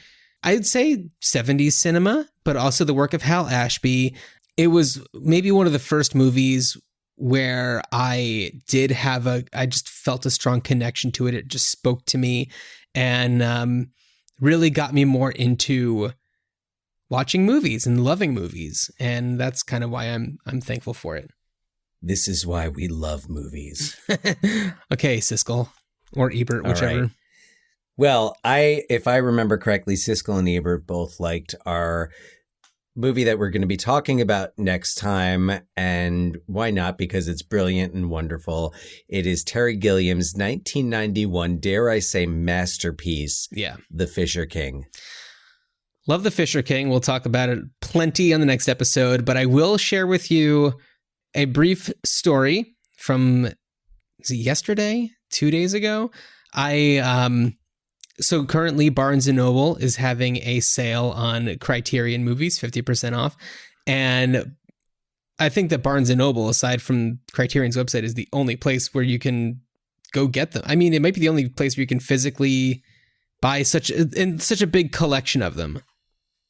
I'd say, 70s cinema, but also the work of Hal Ashby. It was maybe one of the first movies where I just felt a strong connection to it. It just spoke to me and really got me more into watching movies and loving movies. And that's kind of why I'm thankful for it. This is why we love movies. Okay, Siskel or Ebert, whichever. Right. Well, if I remember correctly, Siskel and Ebert both liked our movie that we're going to be talking about next time. And why not? Because it's brilliant and wonderful. It is Terry Gilliam's 1991, dare I say, masterpiece. Yeah. The Fisher King. Love The Fisher King. We'll talk about it plenty on the next episode, but I will share with you a brief story from, is it yesterday? 2 days ago? So currently Barnes & Noble is having a sale on Criterion movies, 50% off. And I think that Barnes & Noble, aside from Criterion's website, is the only place where you can go get them. I mean, it might be the only place where you can physically buy such a big collection of them.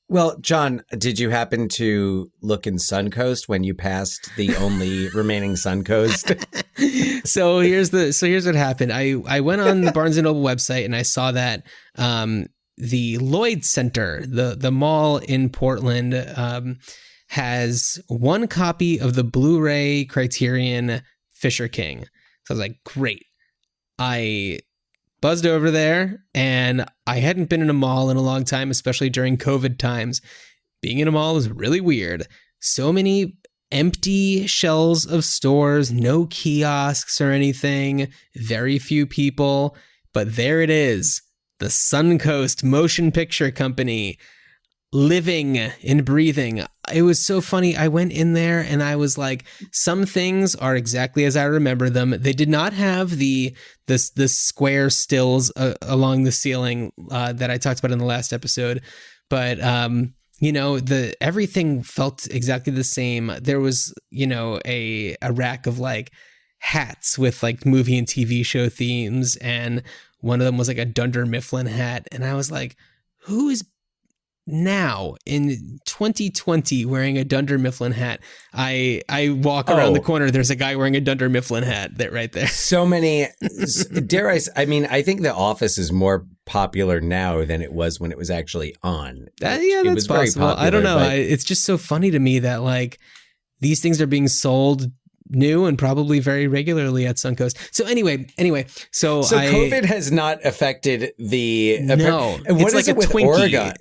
Well, John, did you happen to look in Suncoast when you passed the only remaining Suncoast? So here's what happened. I went on the Barnes & Noble website and I saw that the Lloyd Center, the mall in Portland, has one copy of the Blu-ray Criterion Fisher King. So I was like, great. I buzzed over there, and I hadn't been in a mall in a long time, especially during COVID times. Being in a mall is really weird. So many empty shelves of stores, no kiosks or anything, very few people, but there it is, the Suncoast Motion Picture Company, living and breathing. It was so funny. I went in there and I was like, some things are exactly as I remember them. They did not have the square stills along the ceiling that I talked about in the last episode, but everything felt exactly the same. There was a rack of like hats with like movie and TV show themes, and one of them was like a Dunder Mifflin hat, and I was like, who is now in 2020 wearing a Dunder Mifflin hat? I walk around the corner, there's a guy wearing a Dunder Mifflin hat right there. So many, I mean, I think The Office is more popular now than it was when it was actually on. Yeah, that's possible. Popular, I don't know. It's just so funny to me that like these things are being sold new and probably very regularly at Suncoast. So anyway, so COVID has not affected the. No, what is like it with Twinkie. Oregon?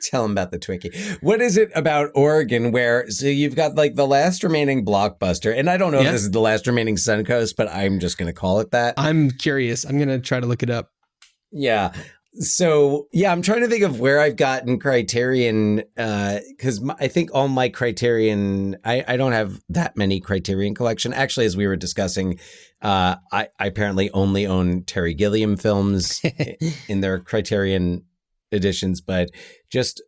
Tell him about the Twinkie. What is it about Oregon where, so you've got like the last remaining Blockbuster, and I don't know if this is the last remaining Suncoast, but I'm just going to call it that. I'm curious. I'm going to try to look it up. Yeah. So, yeah, I'm trying to think of where I've gotten Criterion, because I think all my Criterion, I don't have that many Criterion collection. Actually, as we were discussing, I apparently only own Terry Gilliam films in their Criterion editions, but just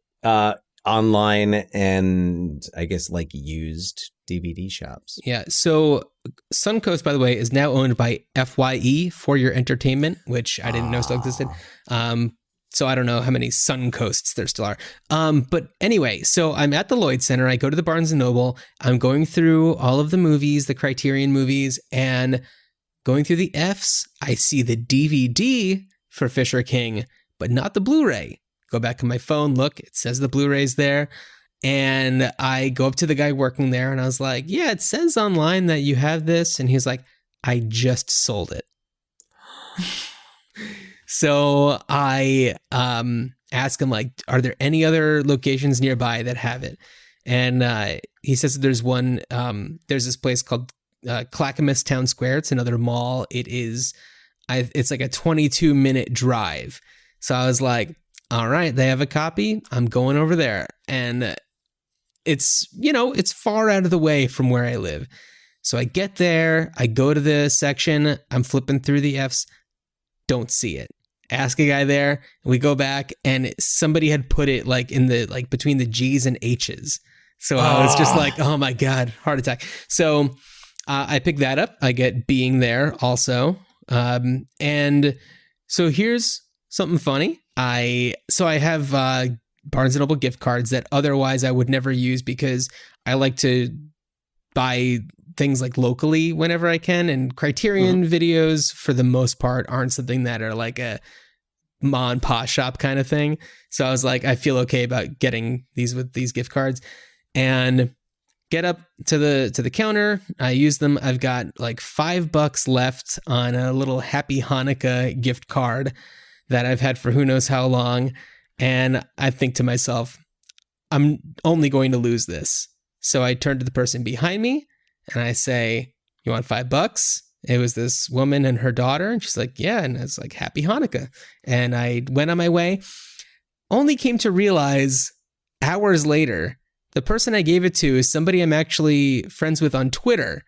online and I guess like used DVD shops. Yeah. So Suncoast, by the way, is now owned by FYE, For Your Entertainment, which I didn't know still existed. So I don't know how many Suncoasts there still are. But anyway, so I'm at the Lloyd Center. I go to the Barnes & Noble. I'm going through all of the movies, the Criterion movies, and going through the Fs. I see the DVD for Fisher King, but not the Blu-ray. Go back on my phone, look, it says the Blu-ray's there. And I go up to the guy working there and I was like, yeah, it says online that you have this. And he's like, I just sold it. So I ask him, like, are there any other locations nearby that have it? And he says that there's one, there's this place called Clackamas Town Square. It's another mall. It's like a 22-minute drive. So I was like, all right, they have a copy. I'm going over there. And it's far out of the way from where I live. So I get there, I go to the section, I'm flipping through the Fs, don't see it. Ask a guy there, and we go back, and somebody had put it like in the, like between the G's and H's. So I was just like, oh my God, heart attack. So I pick that up. I get Being There also. And so here's something funny. I have Barnes & Noble gift cards that otherwise I would never use because I like to buy things like locally whenever I can. And Criterion videos, for the most part, aren't something that are like a ma and pa shop kind of thing. So I was like, I feel okay about getting these with these gift cards. And get up to the counter. I use them. I've got like $5 left on a little Happy Hanukkah gift card that I've had for who knows how long. And I think to myself, I'm only going to lose this. So I turn to the person behind me and I say, you want $5? It was this woman and her daughter. And she's like, yeah. And I was like, Happy Hanukkah. And I went on my way. Only came to realize hours later, the person I gave it to is somebody I'm actually friends with on Twitter.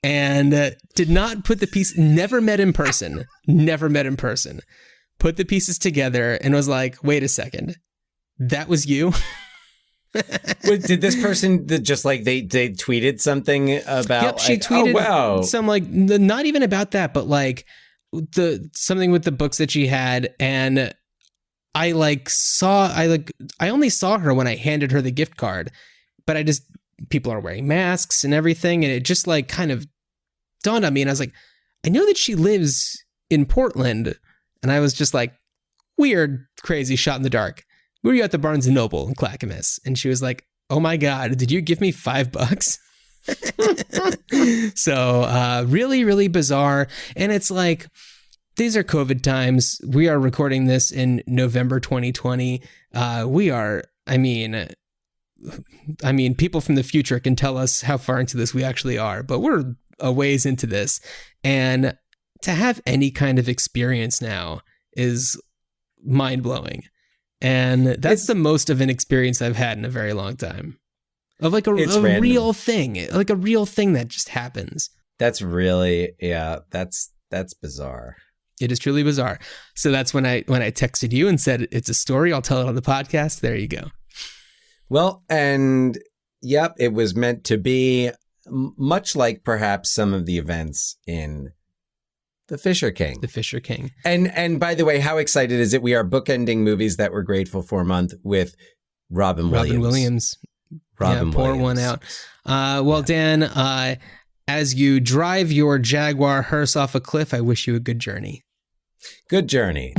And did not put the piece, never met in person. Put the pieces together and was like, wait a second, that was you? Did this person just like they tweeted something about? Yep, she tweeted some like not even about that, but like something with the books that she had, and I only saw her when I handed her the gift card, but people are wearing masks and everything, and it just like kind of dawned on me, and I was like, I know that she lives in Portland. And I was just like, weird, crazy shot in the dark. Were you at the Barnes & Noble in Clackamas? And she was like, oh my God, did you give me $5? So really, really bizarre. And it's like, these are COVID times. We are recording this in November 2020. People from the future can tell us how far into this we actually are, but we're a ways into this. And to have any kind of experience now is mind-blowing. And that's the most of an experience I've had in a very long time. Of like a real thing. Like a real thing that just happens. That's really, that's bizarre. It is truly bizarre. So that's when I texted you and said, it's a story, I'll tell it on the podcast. There you go. Well, and yep, it was meant to be, much like perhaps some of the events in The Fisher King. The Fisher King. And by the way, how excited is it? We are bookending movies that we're grateful for month with Robin Williams. Pour one out. Dan, as you drive your Jaguar hearse off a cliff, I wish you a good journey. Good journey.